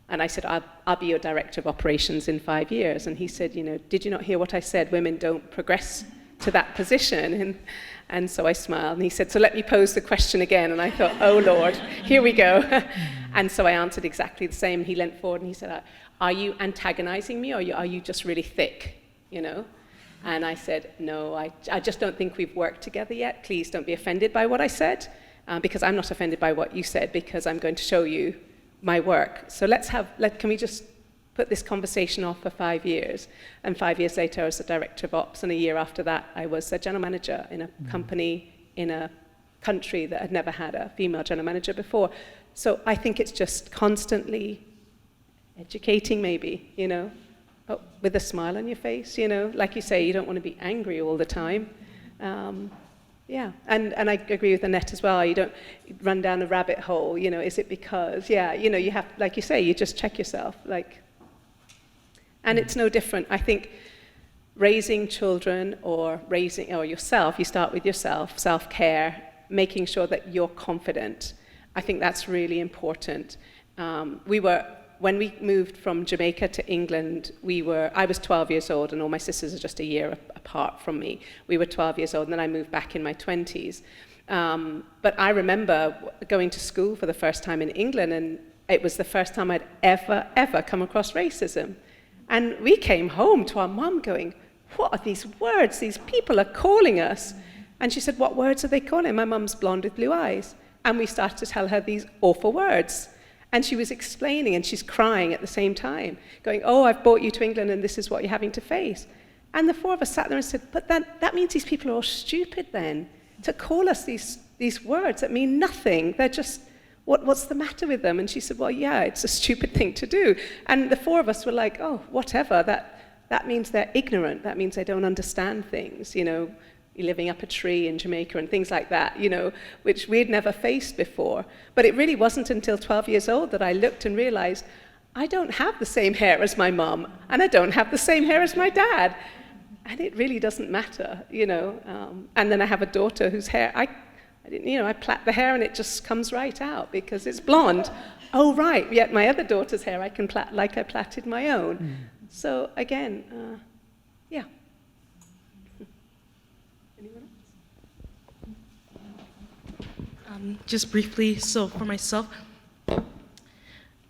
And I said, I'll be your director of operations in 5 years. And he said, you know, did you not hear what I said? Women don't progress to that position. And so I smiled, and he said, so let me pose the question again. And I thought, oh Lord, here we go. And so I answered exactly the same. He leant forward and he said, are you antagonizing me, or are you just really thick, you know? And I said, no, I just don't think we've worked together yet. Please don't be offended by what I said, because I'm not offended by what you said, because I'm going to show you my work. So can we just put this conversation off for 5 years? And 5 years later, I was the director of ops, and a year after that, I was a general manager in a company in a country that had never had a female general manager before. So I think it's just constantly educating, maybe, you know, but with a smile on your face, you know. Like you say, you don't want to be angry all the time. Yeah, and I agree with Annette as well. You don't run down a rabbit hole, you know, is it because, yeah, you know, you have, like you say, you just check yourself, like. And it's no different. I think raising children or yourself, you start with yourself, self-care, making sure that you're confident. I think that's really important. When we moved from Jamaica to England, I was 12 years old, and all my sisters are just a year apart from me. We were 12 years old, and then I moved back in my 20s. But I remember going to school for the first time in England, and it was the first time I'd ever come across racism. And we came home to our mum going, what are these words? These people are calling us. And she said, what words are they calling? My mum's blonde with blue eyes. And we started to tell her these awful words. And she was explaining, and she's crying at the same time, going, oh, I've brought you to England, and this is what you're having to face. And the four of us sat there and said, but that means these people are all stupid then, to call us these words that mean nothing. They're just, what's the matter with them? And she said, well, yeah, it's a stupid thing to do. And the four of us were like, oh, whatever, that means they're ignorant. That means they don't understand things, you know, living up a tree in Jamaica and things like that, you know, which we'd never faced before. But it really wasn't until 12 years old that I looked and realized I don't have the same hair as my mom, and I don't have the same hair as my dad. and it really doesn't matter, you know. And then I have a daughter whose hair, I didn't, you know, I plait the hair and it just comes right out because it's blonde. Oh, right, yet my other daughter's hair I can plait like I plaited my own. So again, yeah. Anyone else? Just briefly, so for myself,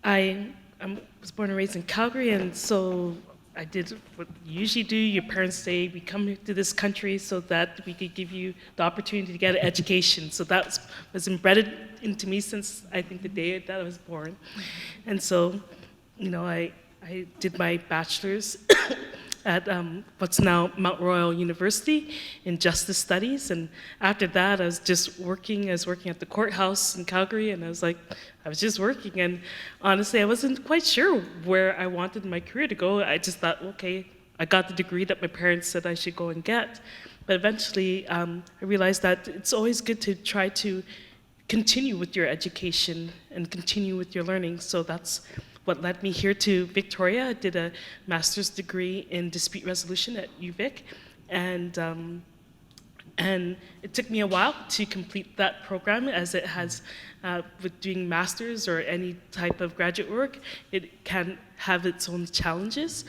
I was born and raised in Calgary, and so I did what you usually do. Your parents say, we come to this country so that we could give you the opportunity to get an education. So that was embedded into me since I think the day that I was born. And so, you know, I did my bachelor's at what's now Mount Royal University in Justice Studies. And after that, I was just working. I was working at the courthouse in Calgary, and I was just working. And honestly, I wasn't quite sure where I wanted my career to go. I just thought, okay, I got the degree that my parents said I should go and get. But eventually, I realized that it's always good to try to continue with your education and continue with your learning. So that's what led me here to Victoria. I did a master's degree in dispute resolution at UVic, and it took me a while to complete that program, as it has, with doing masters or any type of graduate work, it can have its own challenges.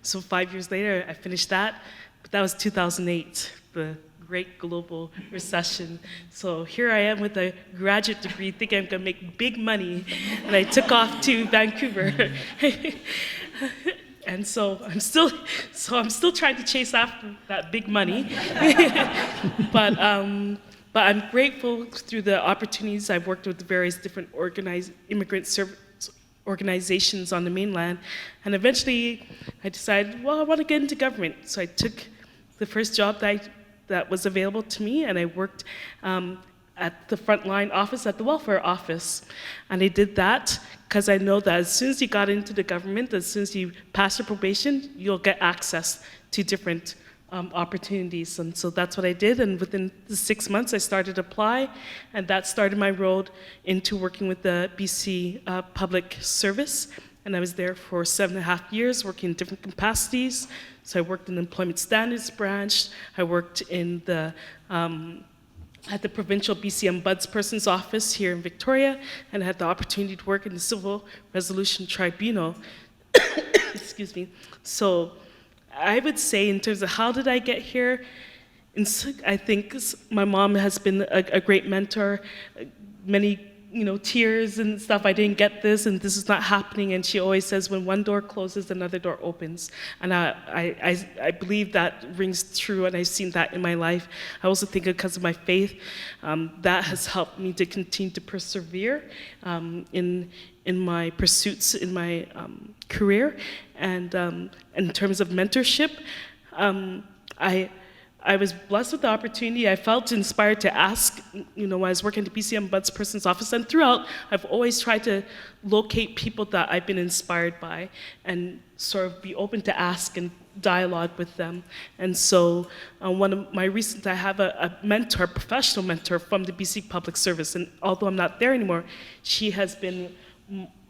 So 5 years later, I finished that, but that was 2008, the great global recession. So here I am with a graduate degree, thinking I'm gonna make big money, and I took off to Vancouver. And so I'm still trying to chase after that big money. But I'm grateful through the opportunities. I've worked with various different immigrant service organizations on the mainland, and eventually I decided, well, I want to get into government. So I took the first job that was available to me, and I worked at the frontline office, at the welfare office. And I did that because I know that as soon as you got into the government, as soon as you pass your probation, you'll get access to different opportunities. And so that's what I did, and within the 6 months I started to apply, and that started my road into working with the BC Public Service. And I was there for 7.5 years, working in different capacities. So I worked in the Employment Standards Branch, I worked in at the Provincial BC Ombudsperson's Office here in Victoria, and I had the opportunity to work in the Civil Resolution Tribunal. Excuse me. So I would say, in terms of how did I get here, I think my mom has been a great mentor. Many, you know, tears and stuff, I didn't get this, and this is not happening, and she always says, when one door closes, another door opens. And I believe that rings true, and I've seen that in my life. I also think because of my faith, that has helped me to continue to persevere in my pursuits, in my career. And in terms of mentorship, I was blessed with the opportunity. I felt inspired to ask, you know, when I was working at the BC Ombudsperson's Office, and throughout, I've always tried to locate people that I've been inspired by and sort of be open to ask and dialogue with them. And so one of my recent, I have a mentor, professional mentor from the BC Public Service, and although I'm not there anymore, she has been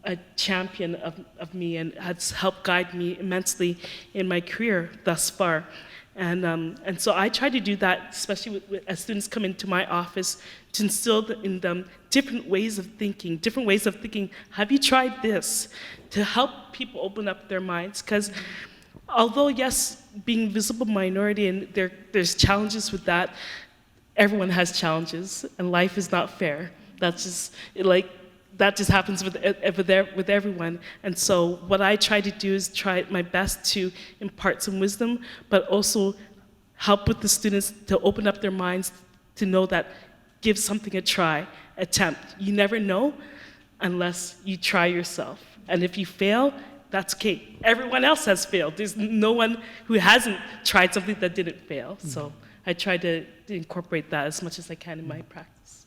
a champion of me and has helped guide me immensely in my career thus far. And so I try to do that, especially as students come into my office, to instill in them different ways of thinking. Have you tried this? To help people open up their minds. Because although, yes, being visible minority, and there's challenges with that, everyone has challenges, and life is not fair. That's just, that just happens with everyone. And so what I try to do is try my best to impart some wisdom, but also help with the students to open up their minds to know that give something a try, attempt. You never know unless you try yourself. And if you fail, that's okay. Everyone else has failed. There's no one who hasn't tried something that didn't fail. So I try to incorporate that as much as I can in my practice.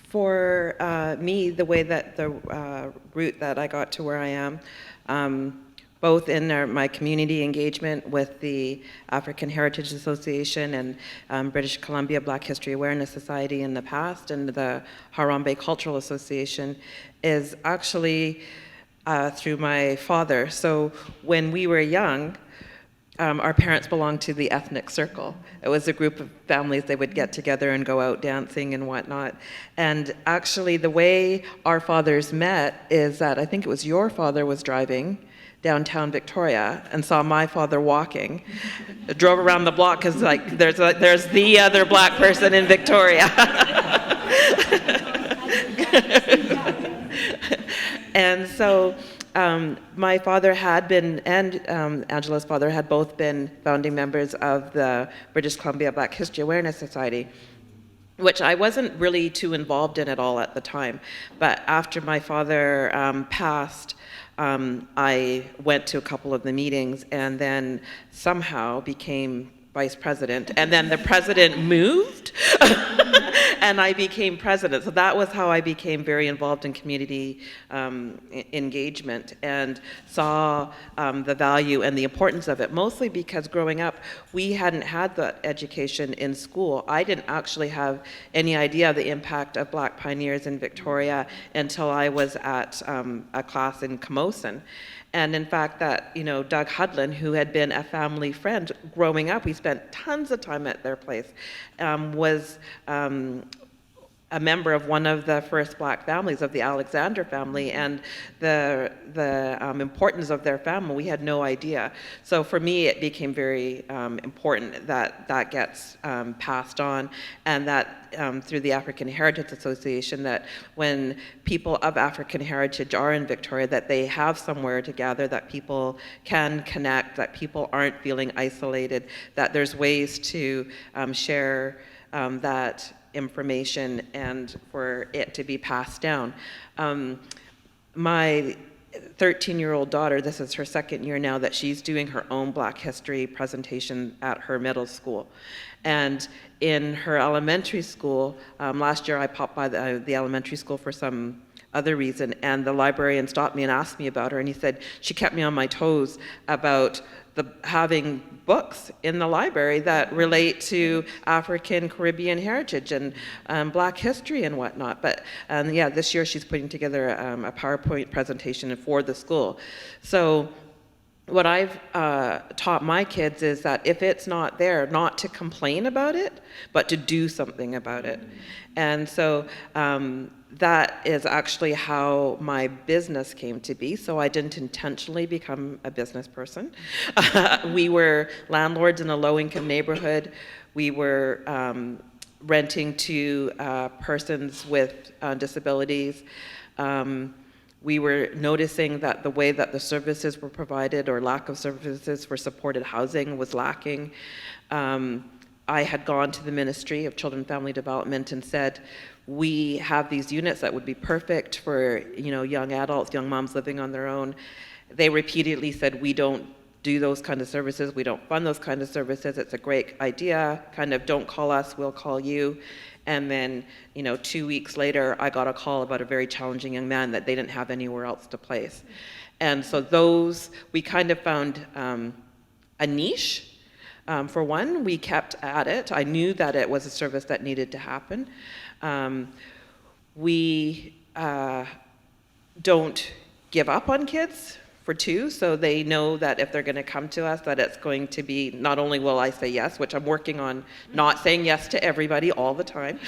For me, the way that the route that I got to where I am, both in my community engagement with the African Heritage Association and British Columbia Black History Awareness Society in the past, and the Harambe Cultural Association, is actually through my father. So when we were young, our parents belonged to the ethnic circle. It was a group of families, they would get together and go out dancing and whatnot. And actually the way our fathers met is that I think it was your father was driving downtown Victoria and saw my father walking, drove around the block because like there's the other black person in Victoria. And so my father had been, and Angela's father had both been founding members of the British Columbia Black History Awareness Society, which I wasn't really too involved in at all at the time. But after my father passed, I went to a couple of the meetings and then somehow became vice president, and then the president moved and I became president. So that was how I became very involved in community engagement and saw the value and the importance of it, mostly because growing up, we hadn't had the education in school. I didn't actually have any idea of the impact of Black pioneers in Victoria until I was at a class in Camosun. And in fact, that, Doug Hudlin, who had been a family friend growing up, we spent tons of time at their place, was a member of one of the first Black families of the Alexander family, and the importance of their family, we had no idea. So for me, it became very important that that gets passed on, and that through the African Heritage Association, that when people of African heritage are in Victoria, that they have somewhere to gather, that people can connect, that people aren't feeling isolated, that there's ways to share that information and for it to be passed down. My 13-year-old daughter, this is her second year now that she's doing her own Black history presentation at her middle school. And in her elementary school, last year I popped by the elementary school for some other reason, and the librarian stopped me and asked me about her, and he said she kept me on my toes about having books in the library that relate to African Caribbean heritage and Black history and whatnot. But yeah, this year she's putting together a PowerPoint presentation for the school. So what I've taught my kids is that if it's not there, not to complain about it, but to do something about it. And so that is actually how my business came to be. So I didn't intentionally become a business person. We were landlords in a low-income neighborhood. We were renting to persons with disabilities. We were noticing that the way that the services were provided or lack of services for supported housing was lacking. I had gone to the Ministry of Children and Family Development and said, we have these units that would be perfect for young adults, young moms living on their own. They repeatedly said, we don't do those kind of services, we don't fund those kind of services, it's a great idea, kind of don't call us, we'll call you. And then 2 weeks later, I got a call about a very challenging young man that they didn't have anywhere else to place. And so we kind of found a niche. For one, we kept at it. I knew that it was a service that needed to happen. We don't give up on kids, for two, so they know that if they're going to come to us, that it's going to be, not only will I say yes, which I'm working on not saying yes to everybody all the time,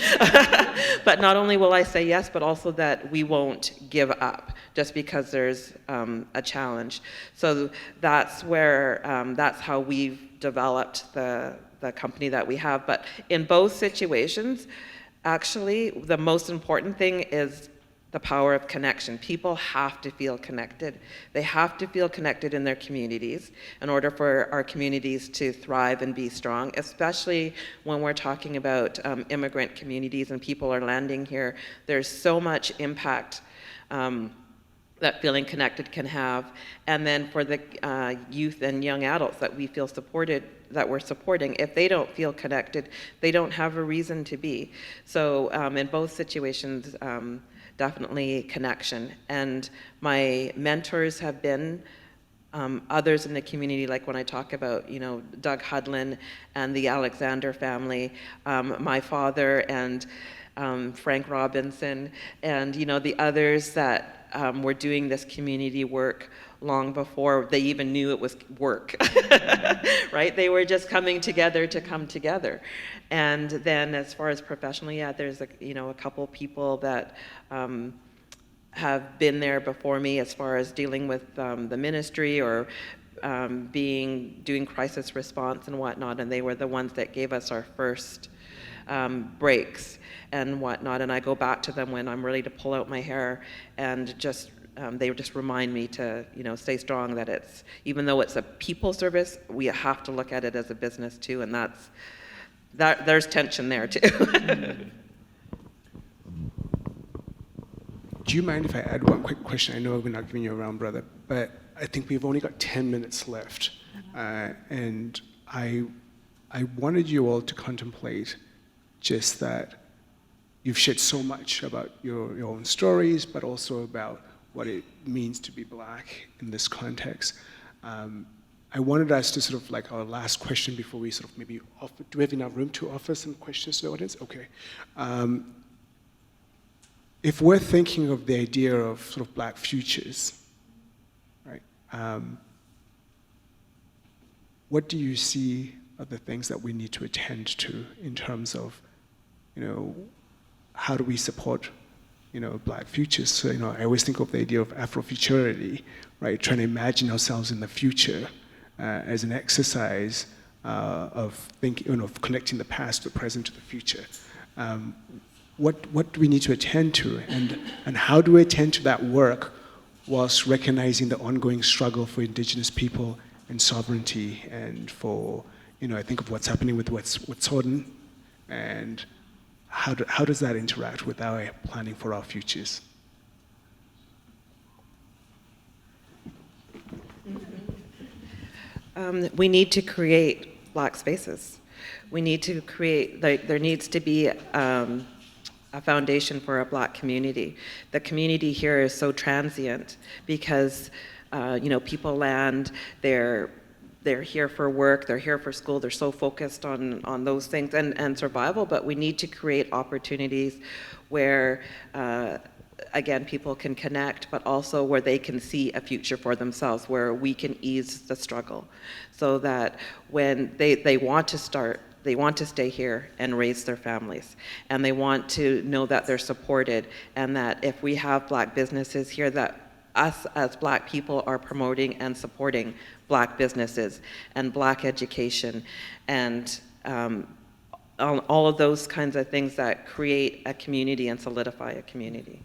but not only will I say yes, but also that we won't give up just because there's a challenge. So that's where, that's how we've developed the company that we have. But in both situations, actually, the most important thing is the power of connection. People have to feel connected. They have to feel connected in their communities in order for our communities to thrive and be strong, especially when we're talking about immigrant communities and people are landing here. There's so much impact that feeling connected can have. And then for the youth and young adults that we feel supported, that we're supporting, if they don't feel connected, they don't have a reason to be. So in both situations, definitely connection. And my mentors have been others in the community, like when I talk about, Doug Hudlin and the Alexander family, my father and Frank Robinson, and, the others that were doing this community work long before they even knew it was work, right? They were just coming together to come together. And then as far as professionally, yeah, there's a couple people that have been there before me as far as dealing with the ministry or doing crisis response and whatnot, and they were the ones that gave us our first breaks and whatnot. And I go back to them when I'm ready to pull out my hair, and just they just remind me to stay strong, that it's, even though it's a people service, we have to look at it as a business too, and there's tension there too. Do you mind if I add one quick question? I know we're not giving you a round, brother, but I think we've only got 10 minutes left. And I wanted you all to contemplate just that you've shared so much about your own stories, but also about what it means to be Black in this context. I wanted us to sort of, like, our last question before we sort of maybe offer, do we have enough room to offer some questions to the audience? Okay. If we're thinking of the idea of sort of Black futures, right, what do you see are the things that we need to attend to in terms of, how do we support, Black futures? So, I always think of the idea of Afrofuturity, right, trying to imagine ourselves in the future as an exercise of thinking, of connecting the past to the present to the future. What do we need to attend to, and how do we attend to that work whilst recognizing the ongoing struggle for Indigenous people and sovereignty, and for, I think of what's happening with Wet'suwet'en, and how does that interact with our planning for our futures? We need to create Black spaces. We need to create, there needs to be a foundation for a Black community. The community here is so transient because, people land, they're here for work, they're here for school, they're so focused on those things and survival, but we need to create opportunities where, again, people can connect, but also where they can see a future for themselves, where we can ease the struggle, so that when they want to start, they want to stay here and raise their families, and they want to know that they're supported, and that if we have Black businesses here, that us as Black people are promoting and supporting Black businesses and Black education, and all of those kinds of things that create a community and solidify a community.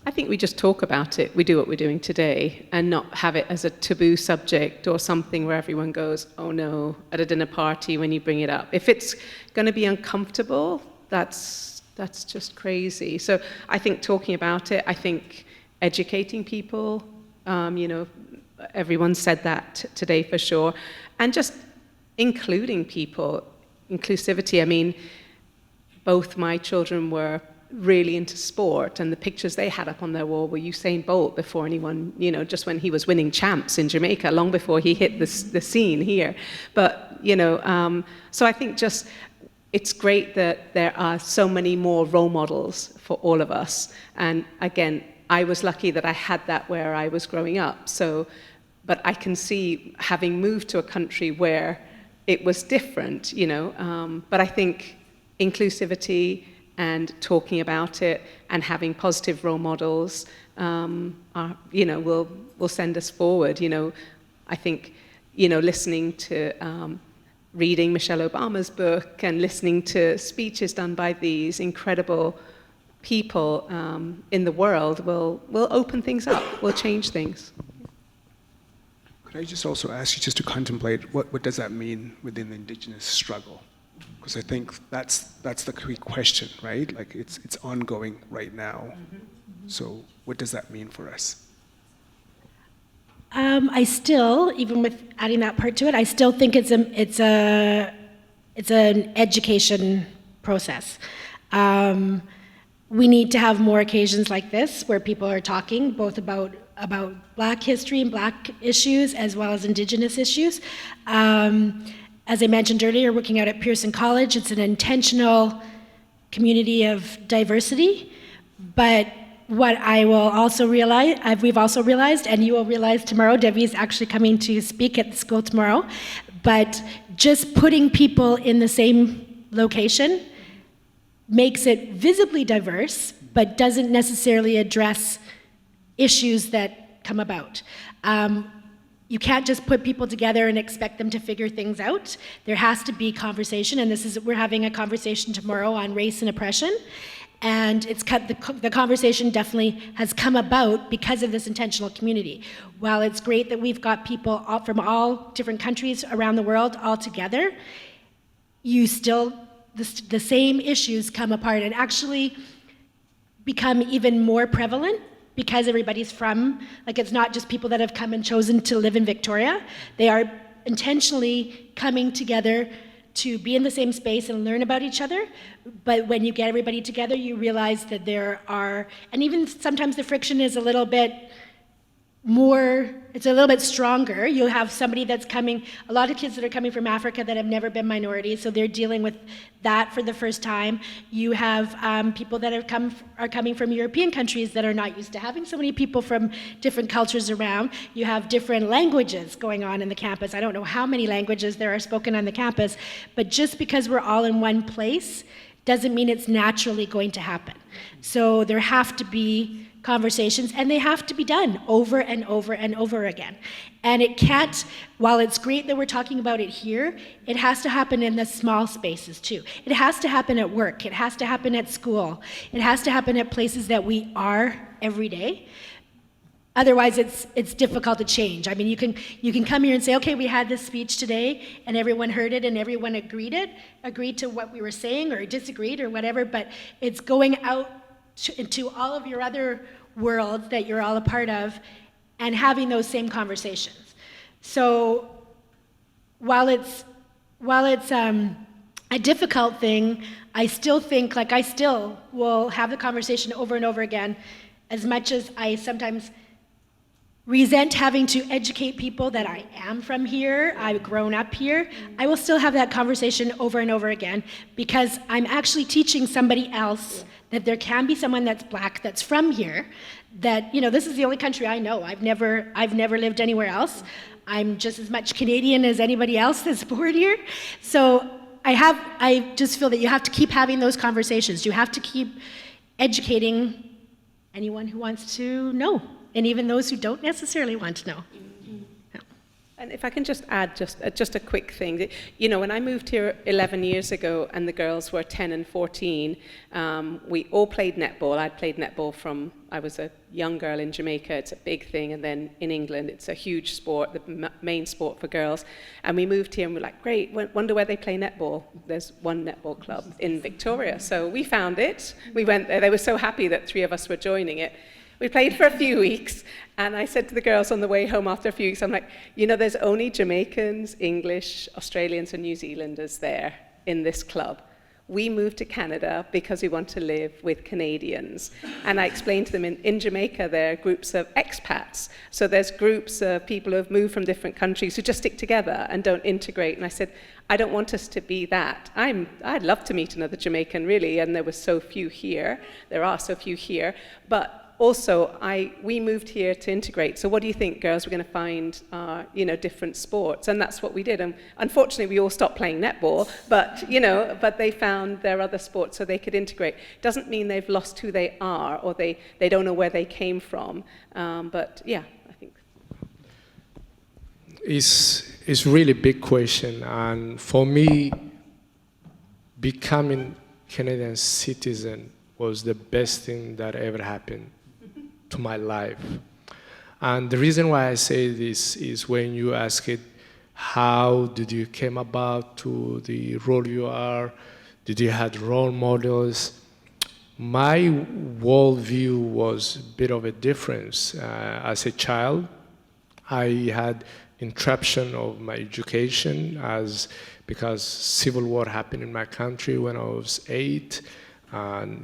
I think we just talk about it, we do what we're doing today, and not have it as a taboo subject or something where everyone goes, oh no, at a dinner party when you bring it up. If it's going to be uncomfortable, that's just crazy. So I think talking about it, I think educating people, everyone said that today for sure, and just including people, inclusivity. I mean, both my children were really into sport, and the pictures they had up on their wall were Usain Bolt before anyone, just when he was winning champs in Jamaica, long before he hit the scene here. But, so I think just it's great that there are so many more role models for all of us. And again, I was lucky that I had that where I was growing up. So, but I can see having moved to a country where it was different, but I think inclusivity and talking about it and having positive role models, will send us forward. I think, listening to, reading Michelle Obama's book and listening to speeches done by these incredible people in the world will open things up, will change things. Could I just also ask you just to contemplate what does that mean within the Indigenous struggle? Because I think that's the key question, right? Like it's ongoing right now. So what does that mean for us? I still, even with adding that part to it, I still think it's an education process. We need to have more occasions like this where people are talking both about Black history and Black issues as well as Indigenous issues. As I mentioned earlier, working out at Pearson College, it's an intentional community of diversity, But what I will also realize, we've also realized, and you will realize tomorrow, Debbie is actually coming to speak at the school tomorrow, but just putting people in the same location makes it visibly diverse, but doesn't necessarily address issues that come about. You can't just put people together and expect them to figure things out. There has to be conversation, and we're having a conversation tomorrow on race and oppression, and the conversation definitely has come about because of this intentional community. While it's great that we've got people from all different countries around the world all together, the same issues come apart and actually become even more prevalent because everybody's it's not just people that have come and chosen to live in Victoria. They are intentionally coming together to be in the same space and learn about each other. But when you get everybody together, you realize that and even sometimes the friction is a little bit stronger. You'll have somebody that's coming, a lot of kids that are coming from Africa that have never been minorities, so they're dealing with that for the first time. You have people that are coming from European countries that are not used to having so many people from different cultures around. You have different languages going on in the campus. I don't know how many languages there are spoken on the campus, but just because we're all in one place doesn't mean it's naturally going to happen. So there have to be conversations, and they have to be done over and over and over again. And it can't, while it's great that we're talking about it here, it has to happen in the small spaces too. It has to happen at work, it has to happen at school, it has to happen at places that we are every day. Otherwise, it's difficult to change. I mean, you can come here and say, okay, we had this speech today, and everyone heard it, and everyone agreed to what we were saying, or disagreed, or whatever, but it's going out into all of your other worlds that you're all a part of and having those same conversations. So while it's a difficult thing, I still think, I still will have the conversation over and over again, as much as I sometimes resent having to educate people that I am from here, I've grown up here, I will still have that conversation over and over again, because I'm actually teaching somebody else that there can be someone that's Black, that's from here, that, this is the only country I know. I've never lived anywhere else. I'm just as much Canadian as anybody else that's born here. So I just feel that you have to keep having those conversations. You have to keep educating anyone who wants to know, and even those who don't necessarily want to know. And if I can just add just a quick thing. When I moved here 11 years ago and the girls were 10 and 14, we all played netball. I'd played netball from I was a young girl in Jamaica. It's a big thing. And then in England, it's a huge sport, the main sport for girls. And we moved here and we're like, great, wonder where they play netball. There's one netball club in Victoria. So we found it. We went there. They were so happy that 3 of us were joining it. We played for a few weeks, and I said to the girls on the way home after a few weeks, I'm like, there's only Jamaicans, English, Australians, and New Zealanders there in this club. We moved to Canada because we want to live with Canadians. And I explained to them in Jamaica, there are groups of expats. So there's groups of people who have moved from different countries who just stick together and don't integrate. And I said, I don't want us to be that. I'd love to meet another Jamaican, really, and there were so few here. There are so few here. But also, we moved here to integrate. So what do you think, girls? We're going to find, different sports, and that's what we did. And unfortunately, we all stopped playing netball. But they found their other sports so they could integrate. Doesn't mean they've lost who they are or they don't know where they came from. But yeah, I think it's really big question. And for me, becoming Canadian citizen was the best thing that ever happened to my life. And the reason why I say this is when you ask it, how did you came about to the role you are? Did you have role models? My worldview was a bit of a difference. As a child, I had interruption of my education because civil war happened in my country when I was 8. And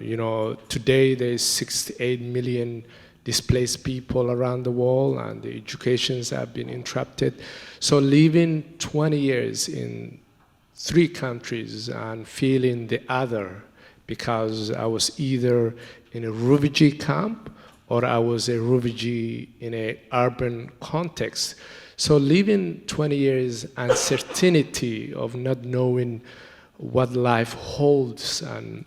today there's 68 million displaced people around the world, and the educations have been interrupted. So living 20 years in 3 countries and feeling the other, because I was either in a refugee camp or I was a refugee in an urban context. So living 20 years uncertainty of not knowing what life holds and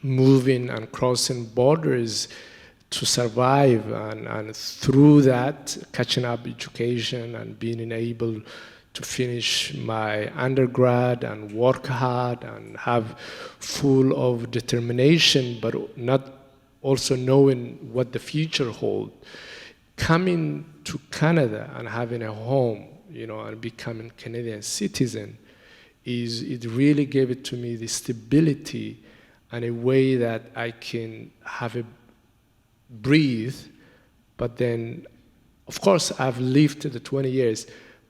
moving and crossing borders to survive, and through that catching up education and being able to finish my undergrad and work hard and have full of determination, but not also knowing what the future holds. Coming to Canada and having a home, and becoming Canadian citizen, it really gave it to me the stability and a way that I can have a breathe. But then, of course, I've lived the 20 years,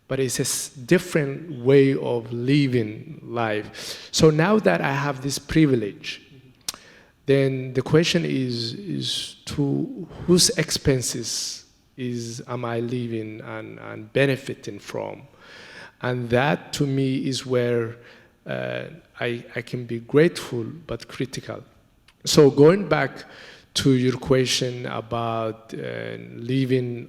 but it's a different way of living life. So now that I have this privilege, then the question is to whose expenses am I living and benefiting from? And that, to me, is where I can be grateful but critical. So going back to your question about living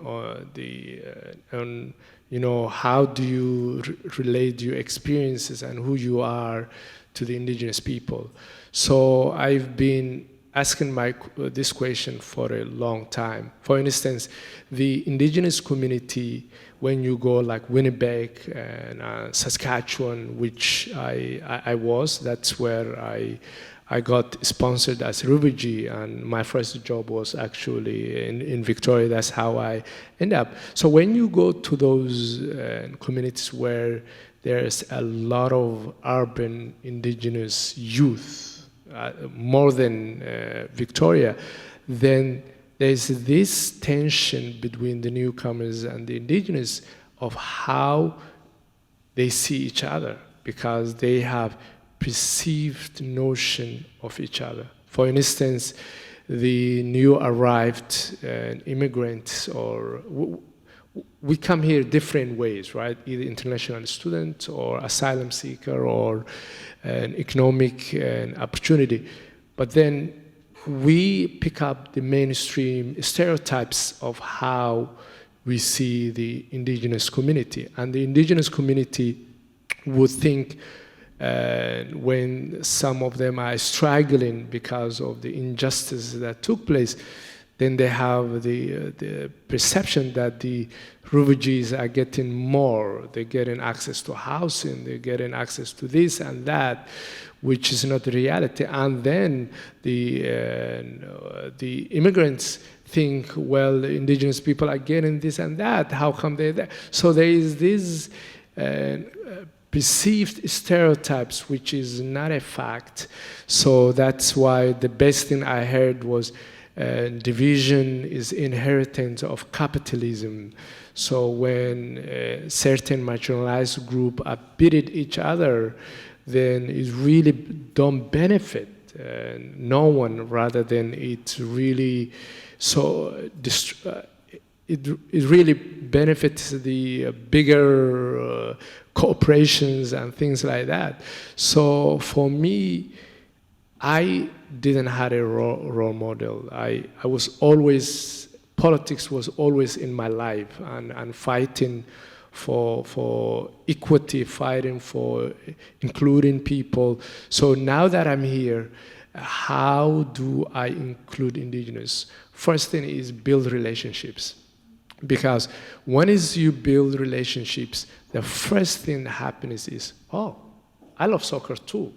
how do you relate your experiences and who you are to the indigenous people. So I've been asking this question for a long time. For instance, the indigenous community, when you go like Winnipeg and Saskatchewan, which I was, that's where I got sponsored as a refugee, and my first job was actually in Victoria. That's how I ended up. So when you go to those communities where there's a lot of urban indigenous youth, more than Victoria, then there's this tension between the newcomers and the indigenous of how they see each other, because they have perceived notion of each other. For instance, the new arrived immigrants, or we come here different ways, right? Either international student or asylum seeker or an economic opportunity. But then we pick up the mainstream stereotypes of how we see the indigenous community. And the indigenous community would think when some of them are struggling because of the injustice that took place, then they have the perception that the refugees are getting more. They're getting access to housing, they're getting access to this and that, which is not the reality. And then the immigrants think, well, the indigenous people are getting this and that, how come they're there? So there is this perceived stereotypes, which is not a fact. So that's why the best thing I heard was division is inheritance of capitalism. So when certain marginalized group are beating each other, then it really don't benefit no one, rather than it really it really benefits the bigger corporations and things like that. So for me, I didn't have a role model. I was always, politics was always in my life, and fighting for equity, fighting for including people. So now that I'm here, how do I include indigenous? First thing is build relationships. Because once you build relationships, the first thing that happens is, oh, I love soccer too.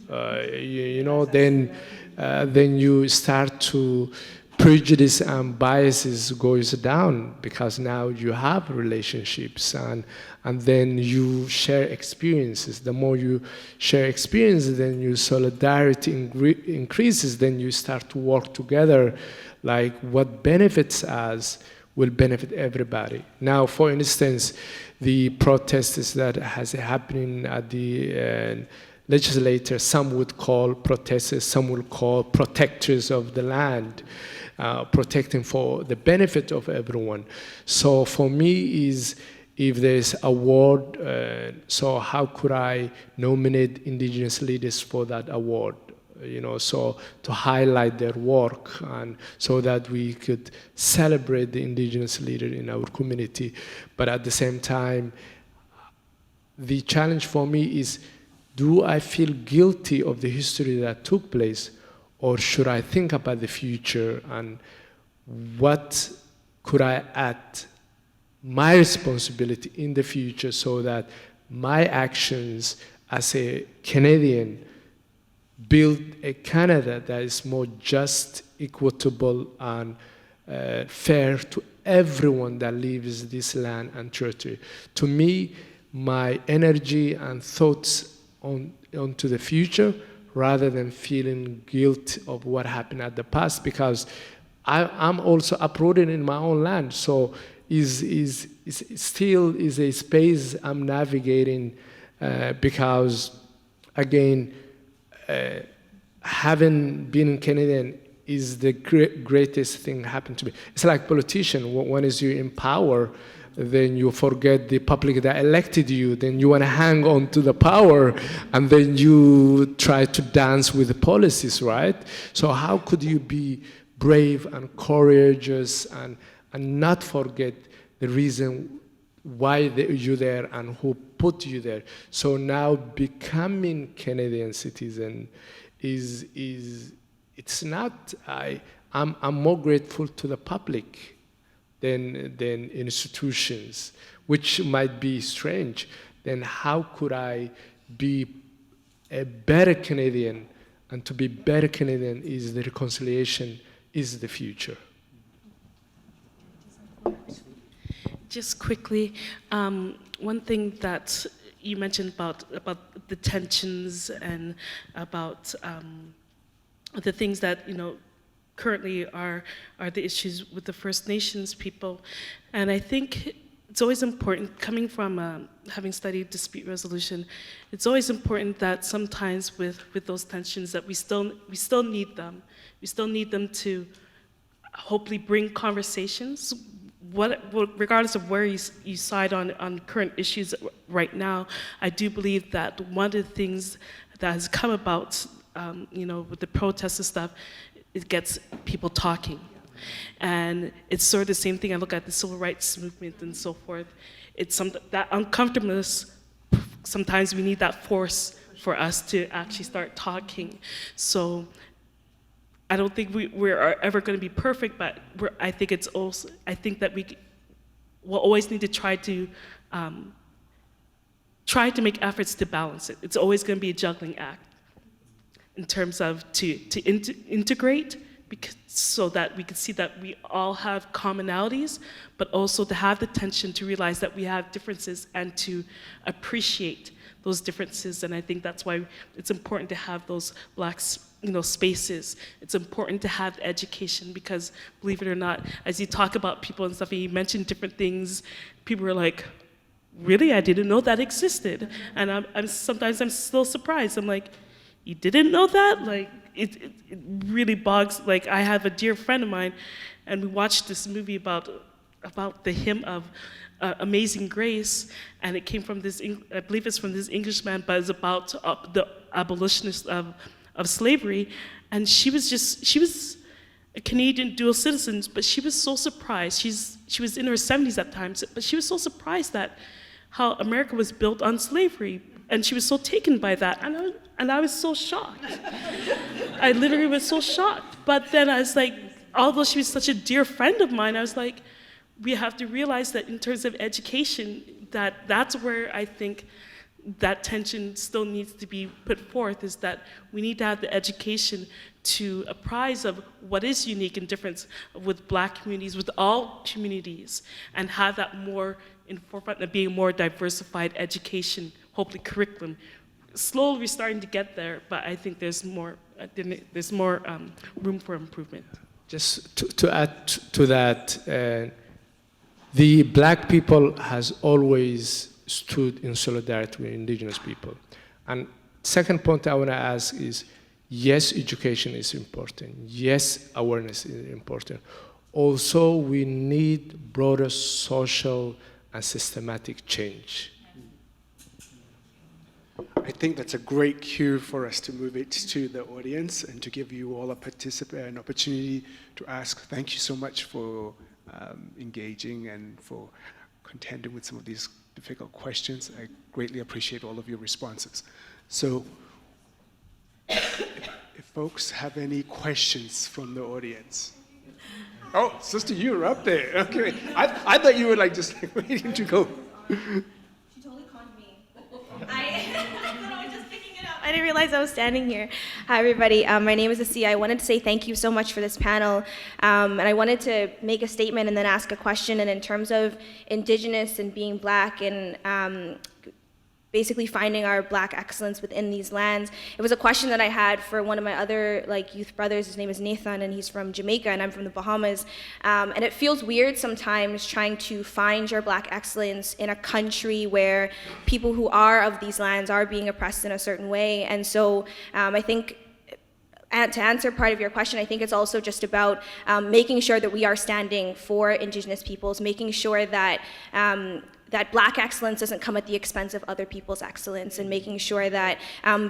Then you start to prejudice and biases goes down, because now you have relationships, and then you share experiences. The more you share experiences, then your solidarity increases. Then you start to work together, like what benefits us will benefit everybody. Now, for instance, the protests that has happening at the legislature, some would call protesters, some would call protectors of the land, protecting for the benefit of everyone. So for me is, if there's a award, so how could I nominate indigenous leaders for that award? so to highlight their work and so that we could celebrate the indigenous leader in our community. But at the same time, the challenge for me is, do I feel guilty of the history that took place, or should I think about the future and what could I add my responsibility in the future so that my actions as a Canadian build a Canada that is more just, equitable, and fair to everyone that lives this land and territory. To me, my energy and thoughts onto the future rather than feeling guilt of what happened at the past, because I'm also uprooted in my own land. So is still is a space I'm navigating because, again, having been Canadian is the greatest thing happened to me. It's like politician. When is you in power, then you forget the public that elected you, then you want to hang on to the power, and then you try to dance with the policies, right? So how could you be brave and courageous and not forget the reason why you're there and who put you there? So now becoming Canadian citizen it's not, I'm more grateful to the public than institutions, which might be strange. Then how could I be a better Canadian? And to be better Canadian is the reconciliation, is the future. Just quickly, one thing that you mentioned about the tensions and about the things that, currently are the issues with the First Nations people. And I think it's always important, coming from having studied dispute resolution, it's always important that sometimes with those tensions that we still need them. We still need them to hopefully bring conversations, regardless of where you side on current issues right now. I do believe that one of the things that has come about, with the protests and stuff, it gets people talking. And it's sort of the same thing. I look at the civil rights movement and so forth. It's that uncomfortableness, sometimes we need that force for us to actually start talking. So I don't think we're ever going to be perfect, but I think that we'll always need to try to make efforts to balance it. It's always going to be a juggling act in terms of to integrate, so that we can see that we all have commonalities, but also to have the tension to realize that we have differences and to appreciate those differences. And I think that's why it's important to have those Black spaces. It's important to have education, because believe it or not, as you talk about people and stuff, and you mention different things, people are like, really? I didn't know that existed. And I'm sometimes still surprised. I'm like, you didn't know that? Like, it really bogs. Like, I have a dear friend of mine, and we watched this movie about the hymn of Amazing Grace, and it came from this, I believe it's from this Englishman, but it's about the abolitionists of slavery. And she was a Canadian dual citizen, but she was so surprised. She was in her 70s at times, but she was so surprised that how America was built on slavery. And she was so taken by that, and I was so shocked. I literally was so shocked. But then I was like, although she was such a dear friend of mine, I was like, we have to realize that in terms of education, that's where I think that tension still needs to be put forth, is that we need to have the education to apprise of what is unique and different with Black communities, with all communities, and have that more in forefront of being more diversified education, hopefully curriculum. Slowly we're starting to get there, but I think there's more room for improvement. Just to add to that, the Black people has always stood in solidarity with Indigenous people. And second point I want to ask is, yes, education is important. Yes, awareness is important. Also, we need broader social and systematic change. I think that's a great cue for us to move it to the audience and to give you all an opportunity to ask. Thank you so much for engaging and for contending with some of these difficult questions. I greatly appreciate all of your responses. So, if folks have any questions from the audience. Oh, sister, you're up there. Okay, I thought you were like just like waiting to go. She totally conned me. I was just picking it up. I didn't realize I was standing here. Hi, everybody. My name is Asiya. I wanted to say thank you so much for this panel. And I wanted to make a statement and then ask a question. And in terms of Indigenous and being Black and basically finding our Black excellence within these lands. It was a question that I had for one of my other youth brothers. His name is Nathan, and he's from Jamaica, and I'm from the Bahamas. And it feels weird sometimes trying to find your Black excellence in a country where people who are of these lands are being oppressed in a certain way. And so I think to answer part of your question, I think it's also just about making sure that we are standing for Indigenous peoples, making sure that that Black excellence doesn't come at the expense of other people's excellence, and making sure that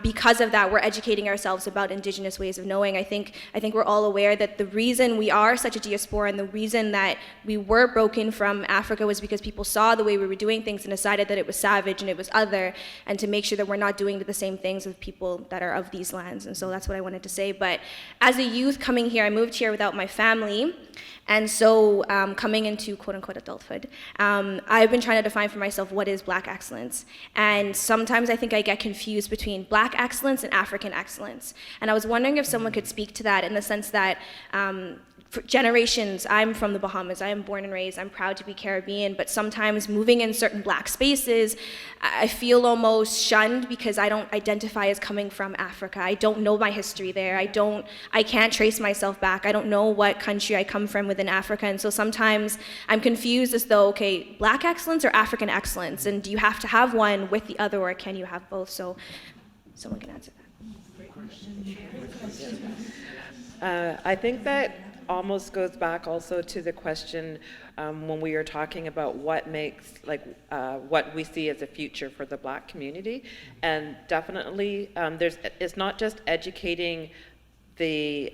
because of that, we're educating ourselves about Indigenous ways of knowing. I think we're all aware that the reason we are such a diaspora and the reason that we were broken from Africa was because people saw the way we were doing things and decided that it was savage and it was other, and to make sure that we're not doing the same things with people that are of these lands. And so that's what I wanted to say. But as a youth coming here, I moved here without my family. And so coming into quote-unquote adulthood, I've been trying to define for myself what is Black excellence. And sometimes I think I get confused between Black excellence and African excellence. And I was wondering if someone could speak to that in the sense that for generations, I'm from the Bahamas, I am born and raised, I'm proud to be Caribbean, but sometimes moving in certain Black spaces, I feel almost shunned because I don't identify as coming from Africa. I don't know my history there. I can't trace myself back. I don't know what country I come from within Africa. And so sometimes I'm confused as though, okay, Black excellence or African excellence? And do you have to have one with the other, or can you have both? So someone can answer that. Great question. I think that almost goes back also to the question when we are talking about what makes, what we see as a future for the Black community. And definitely, it's not just educating the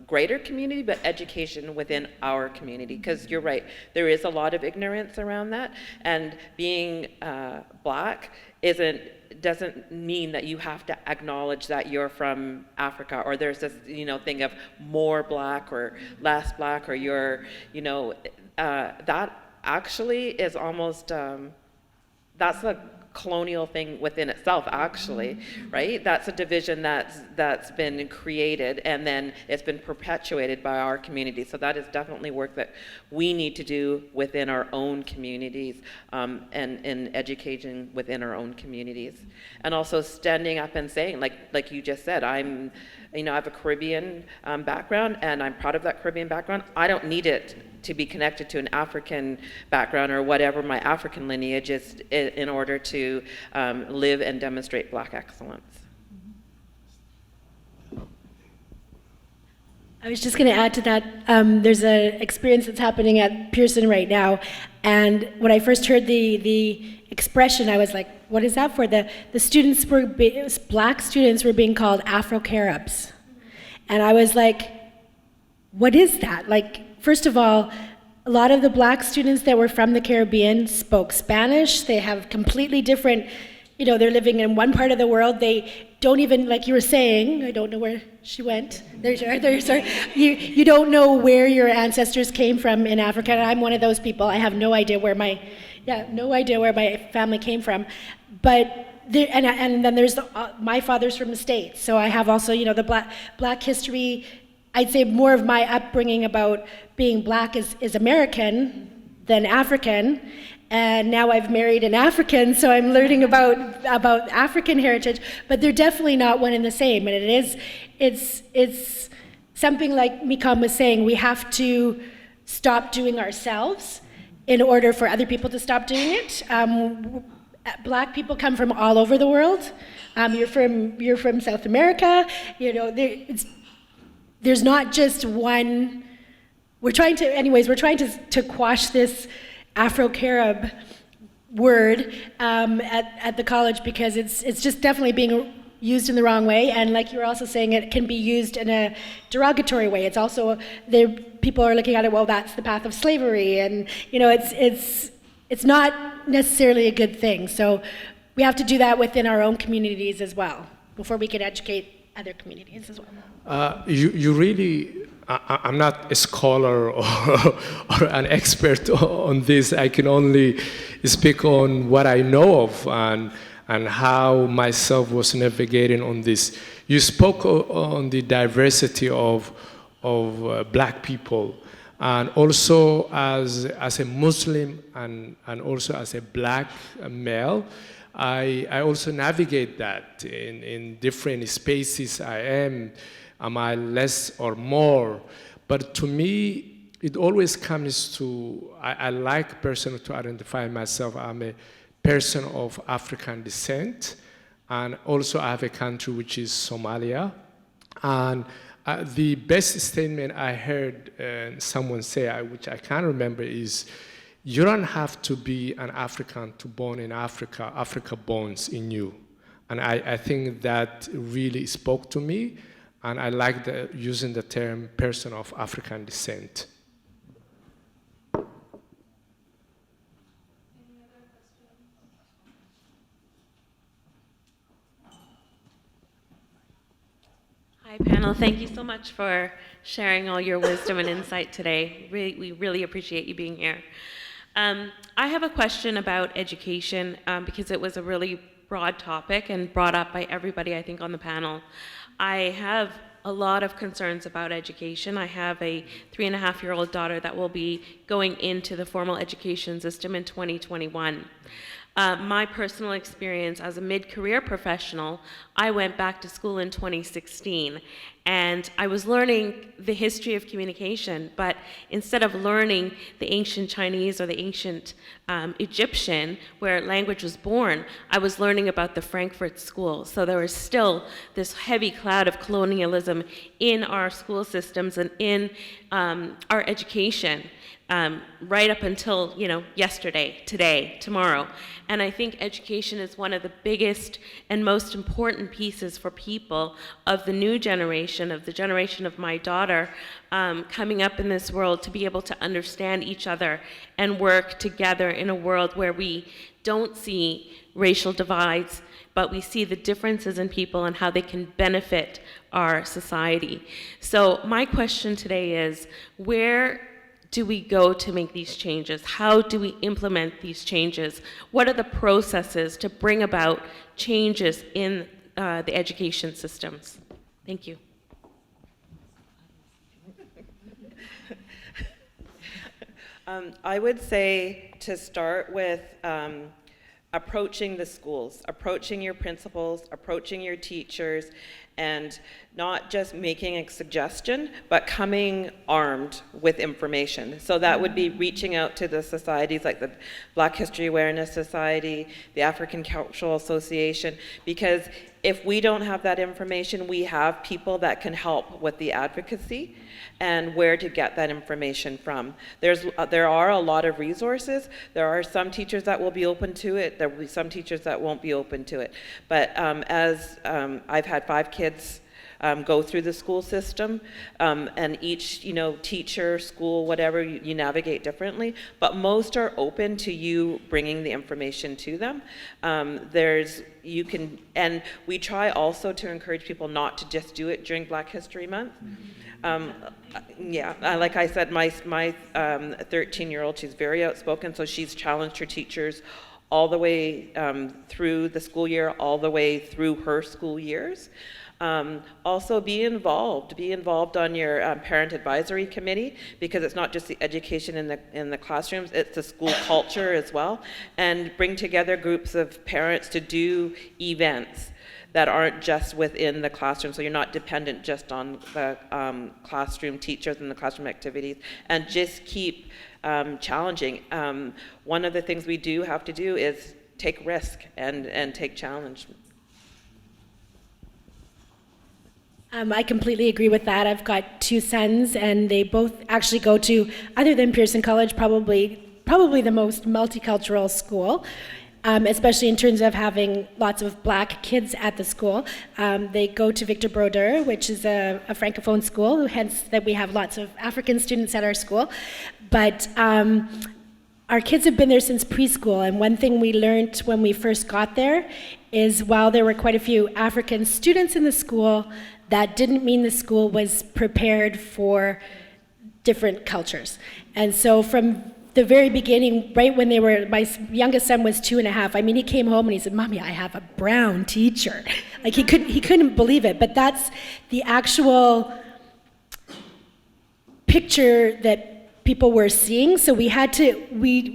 greater community, but education within our community. Because you're right, there is a lot of ignorance around that. And being Black doesn't mean that you have to acknowledge that you're from Africa, or there's this thing of more Black or less Black, or you're that actually is almost that's a colonial thing within itself, actually, right? That's a division that's been created, and then it's been perpetuated by our community. So that is definitely work that we need to do within our own communities, and in education within our own communities, and also standing up and saying, like you just said, I have a Caribbean background, and I'm proud of that Caribbean background. I don't need it to be connected to an African background or whatever my African lineage is in order to live and demonstrate Black excellence. I was just going to add to that, there's an experience that's happening at Pearson right now, and when I first heard the expression, I was like, what is that for? The students were, Black students were being called Afro-Caribs. And I was like, what is that? First of all, a lot of the Black students that were from the Caribbean spoke Spanish. They have completely different, they're living in one part of the world. They don't even, like you were saying, I don't know where she went. You don't know where your ancestors came from in Africa. And I'm one of those people. I have no idea where my family came from. But and then there's my father's from the States. So I have also, the Black history. I'd say more of my upbringing about being Black is American than African, and now I've married an African, so I'm learning about African heritage, but they're definitely not one and the same, and it's something like Me-kon was saying, we have to stop doing ourselves in order for other people to stop doing it. Black people come from all over the world. You're from South America, there's not just one. We're trying to quash this Afro-Carib word at the college, because it's just definitely being used in the wrong way, and like you were also saying, it can be used in a derogatory way. It's also, people are looking at it, well, that's the path of slavery, and it's not necessarily a good thing. So we have to do that within our own communities as well, before we can educate other communities as well. You really, I'm not a scholar or an expert on this. I can only speak on what I know of and how myself was navigating on this. You spoke on the diversity of black people, and also as a Muslim and also as a black male, I also navigate that in different spaces. Am I less or more? But to me, it always comes to, I like personally to identify myself. I'm a person of African descent, and also I have a country which is Somalia. And the best statement I heard someone say, which I can't remember, is, you don't have to be an African to born in Africa. Africa borns in you. And I think that really spoke to me, and I like using the term person of African descent. Hi, panel. Thank you so much for sharing all your wisdom and insight today. We really appreciate you being here. I have a question about education because it was a really broad topic and brought up by everybody, I think, on the panel. I have a lot of concerns about education. I have a 3.5-year-old daughter that will be going into the formal education system in 2021. My personal experience as a mid-career professional, I went back to school in 2016, and I was learning the history of communication, but instead of learning the ancient Chinese or the ancient Egyptian, where language was born, I was learning about the Frankfurt School. So there was still this heavy cloud of colonialism in our school systems and in our education. Right up until, yesterday, today, tomorrow. And I think education is one of the biggest and most important pieces for people of the new generation, of the generation of my daughter, coming up in this world, to be able to understand each other and work together in a world where we don't see racial divides, but we see the differences in people and how they can benefit our society. So my question today is, where do we go to make these changes? How do we implement these changes? What are the processes to bring about changes in the education systems? Thank you. I would say to start with approaching the schools, approaching your principals, approaching your teachers, and not just making a suggestion, but coming armed with information. So that would be reaching out to the societies like the Black History Awareness Society, the African Cultural Association, because if we don't have that information, we have people that can help with the advocacy and where to get that information from. There are a lot of resources. There are some teachers that will be open to it. There will be some teachers that won't be open to it. But as I've had 5 kids go through the school system, and each teacher, school, whatever, you navigate differently, but most are open to you bringing the information to them. And we try also to encourage people not to just do it during Black History Month. Like I said, my 13-year-old, she's very outspoken, so she's challenged her teachers all the way through the school year, all the way through her school years. Also be involved on your parent advisory committee, because it's not just the education in the classrooms, it's the school culture as well, and bring together groups of parents to do events that aren't just within the classroom, so you're not dependent just on the classroom teachers and the classroom activities, and just keep challenging. One of the things we do have to do is take risk and take challenge. I completely agree with that. I've got 2 sons, and they both actually go to, other than Pearson College, probably probably the most multicultural school, especially in terms of having lots of black kids at the school. They go to Victor Brodeur, which is a francophone school, hence that we have lots of African students at our school. But our kids have been there since preschool, and one thing we learned when we first got there is while there were quite a few African students in the school, that didn't mean the school was prepared for different cultures. And so from the very beginning, right when my youngest son was 2.5, I mean, he came home and he said, "Mommy, I have a brown teacher." Like he couldn't believe it, but that's the actual picture that people were seeing. So we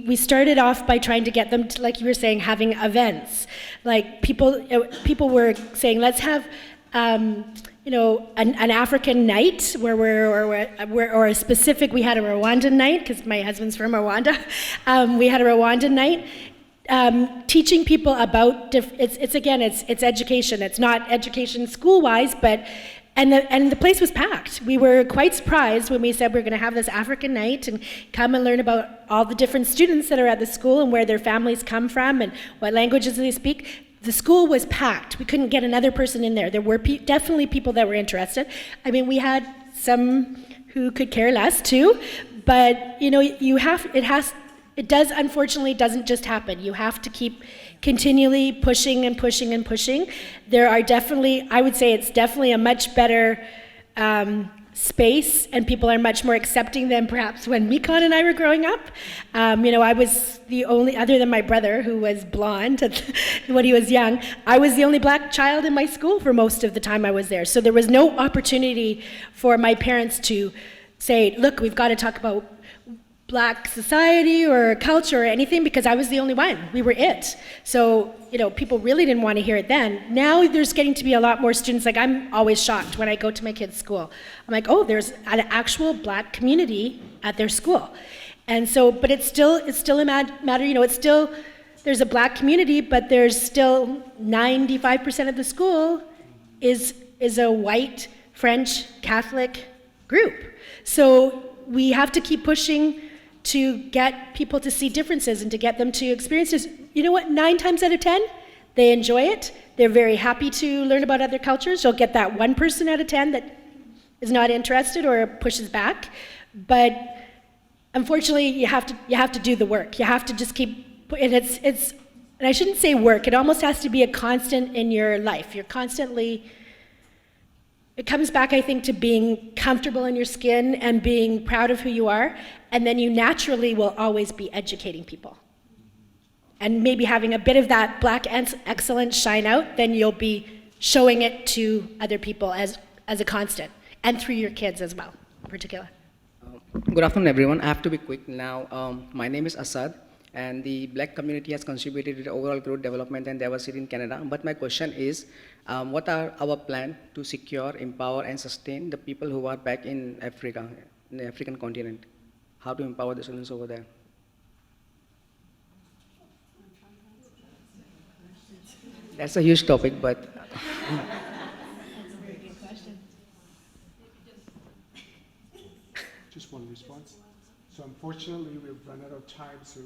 we started off by trying to get them to, like you were saying, having events. Like people were saying, let's have, an African night or a specific, we had a Rwandan night, because my husband's from Rwanda. We had a Rwandan night, teaching people about, it's education. It's not education school-wise, but, and the place was packed. We were quite surprised when we said we're gonna have this African night and come and learn about all the different students that are at the school and where their families come from and what languages they speak. The school was packed. We couldn't get another person in there. There were definitely people that were interested. I mean, we had some who could care less too, but it does, unfortunately, doesn't just happen. You have to keep continually pushing and pushing and pushing. There are definitely, I would say it's definitely a much better space, and people are much more accepting than perhaps when Me-kon and I were growing up. I was the only, other than my brother who was blonde when he was young, I was the only black child in my school for most of the time I was there. So there was no opportunity for my parents to say, look, we've got to talk about black society or culture or anything, because I was the only one. We were it. So, people really didn't want to hear it then. Now there's getting to be a lot more students. Like, I'm always shocked when I go to my kids' school. I'm like, oh, there's an actual black community at their school. And so, but it's still a matter, there's a black community, but there's still 95% of the school is a white, French, Catholic group. So we have to keep pushing to get people to see differences and to get them to experience this. You know what, 9 times out of 10, they enjoy it. They're very happy to learn about other cultures. You'll get that 1 person out of 10 that is not interested or pushes back. But unfortunately, you have to do the work. You have to just keep, and and I shouldn't say work, it almost has to be a constant in your life. You're constantly, it comes back, I think, to being comfortable in your skin and being proud of who you are, and then you naturally will always be educating people. And maybe having a bit of that black excellence shine out, then you'll be showing it to other people as a constant, and through your kids as well, in particular. Good afternoon, everyone. I have to be quick now. My name is Asad, and the black community has contributed to the overall growth, development, and diversity in Canada. But my question is, what are our plans to secure, empower, and sustain the people who are back in Africa, in the African continent? How to empower the students over there? That's a huge topic, but... That's a very good question. Just one response. So unfortunately, we've run out of time, so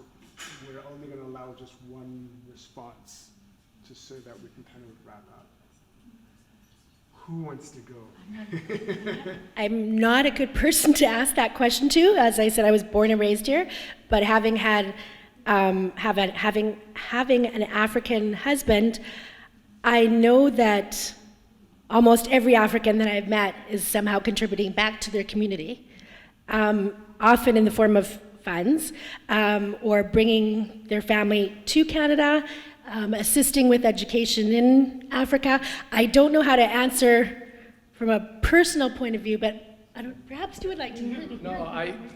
we're only going to allow just one response, just so that we can kind of wrap up. Who wants to go? I'm not a good person to ask that question to. As I said, I was born and raised here, but having had having an African husband, I know that almost every African that I've met is somehow contributing back to their community, often in the form of funds, or bringing their family to Canada, assisting with education in Africa. I don't know how to answer from a personal point of view, but perhaps you would like to hear. No,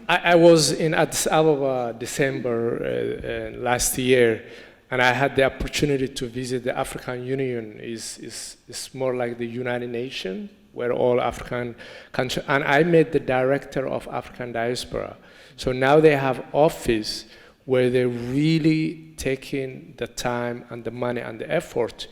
I was in Addis Ababa December last year, and I had the opportunity to visit the African Union. It's more like the United Nations, where all African countries, and I met the director of African diaspora. So now they have office where they're really taking the time and the money and the effort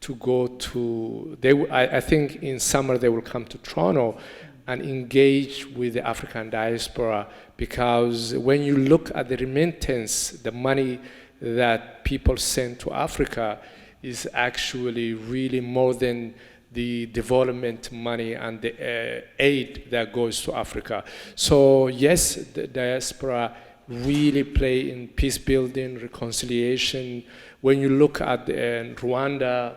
to go to, I think in summer they will come to Toronto, and engage with the African diaspora, because when you look at the remittance, the money that people send to Africa is actually really more than the development money and the aid that goes to Africa. So yes, the diaspora really play in peace building, reconciliation. When you look at Rwanda,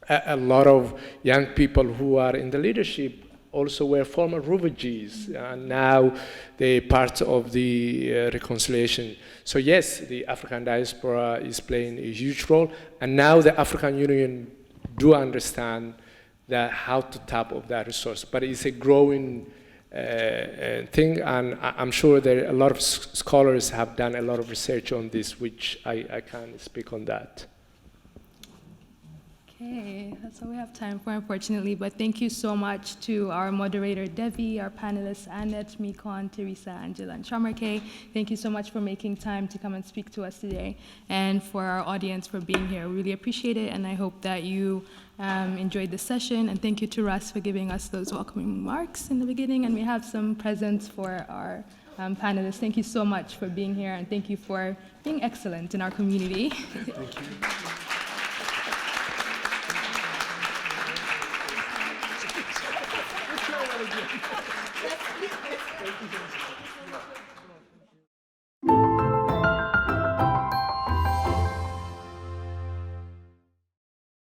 a lot of young people who are in the leadership also were former refugees, and now they're part of the reconciliation. So yes, the African diaspora is playing a huge role, and now the African Union do understand that how to tap of that resource. But it's a growing thing, and I'm sure that a lot of scholars have done a lot of research on this, which I can't speak on that. Okay, that's all we have time for, unfortunately, but thank you so much to our moderator, Devi, our panelists, Annette, Me-kon, Theresa, Angela, and Sharmarke. Thank you so much for making time to come and speak to us today, and for our audience for being here. We really appreciate it, and I hope that you enjoyed the session, and thank you to Russ for giving us those welcoming remarks in the beginning, and we have some presents for our panelists. Thank you so much for being here, and thank you for being excellent in our community. Thank you. Thank you.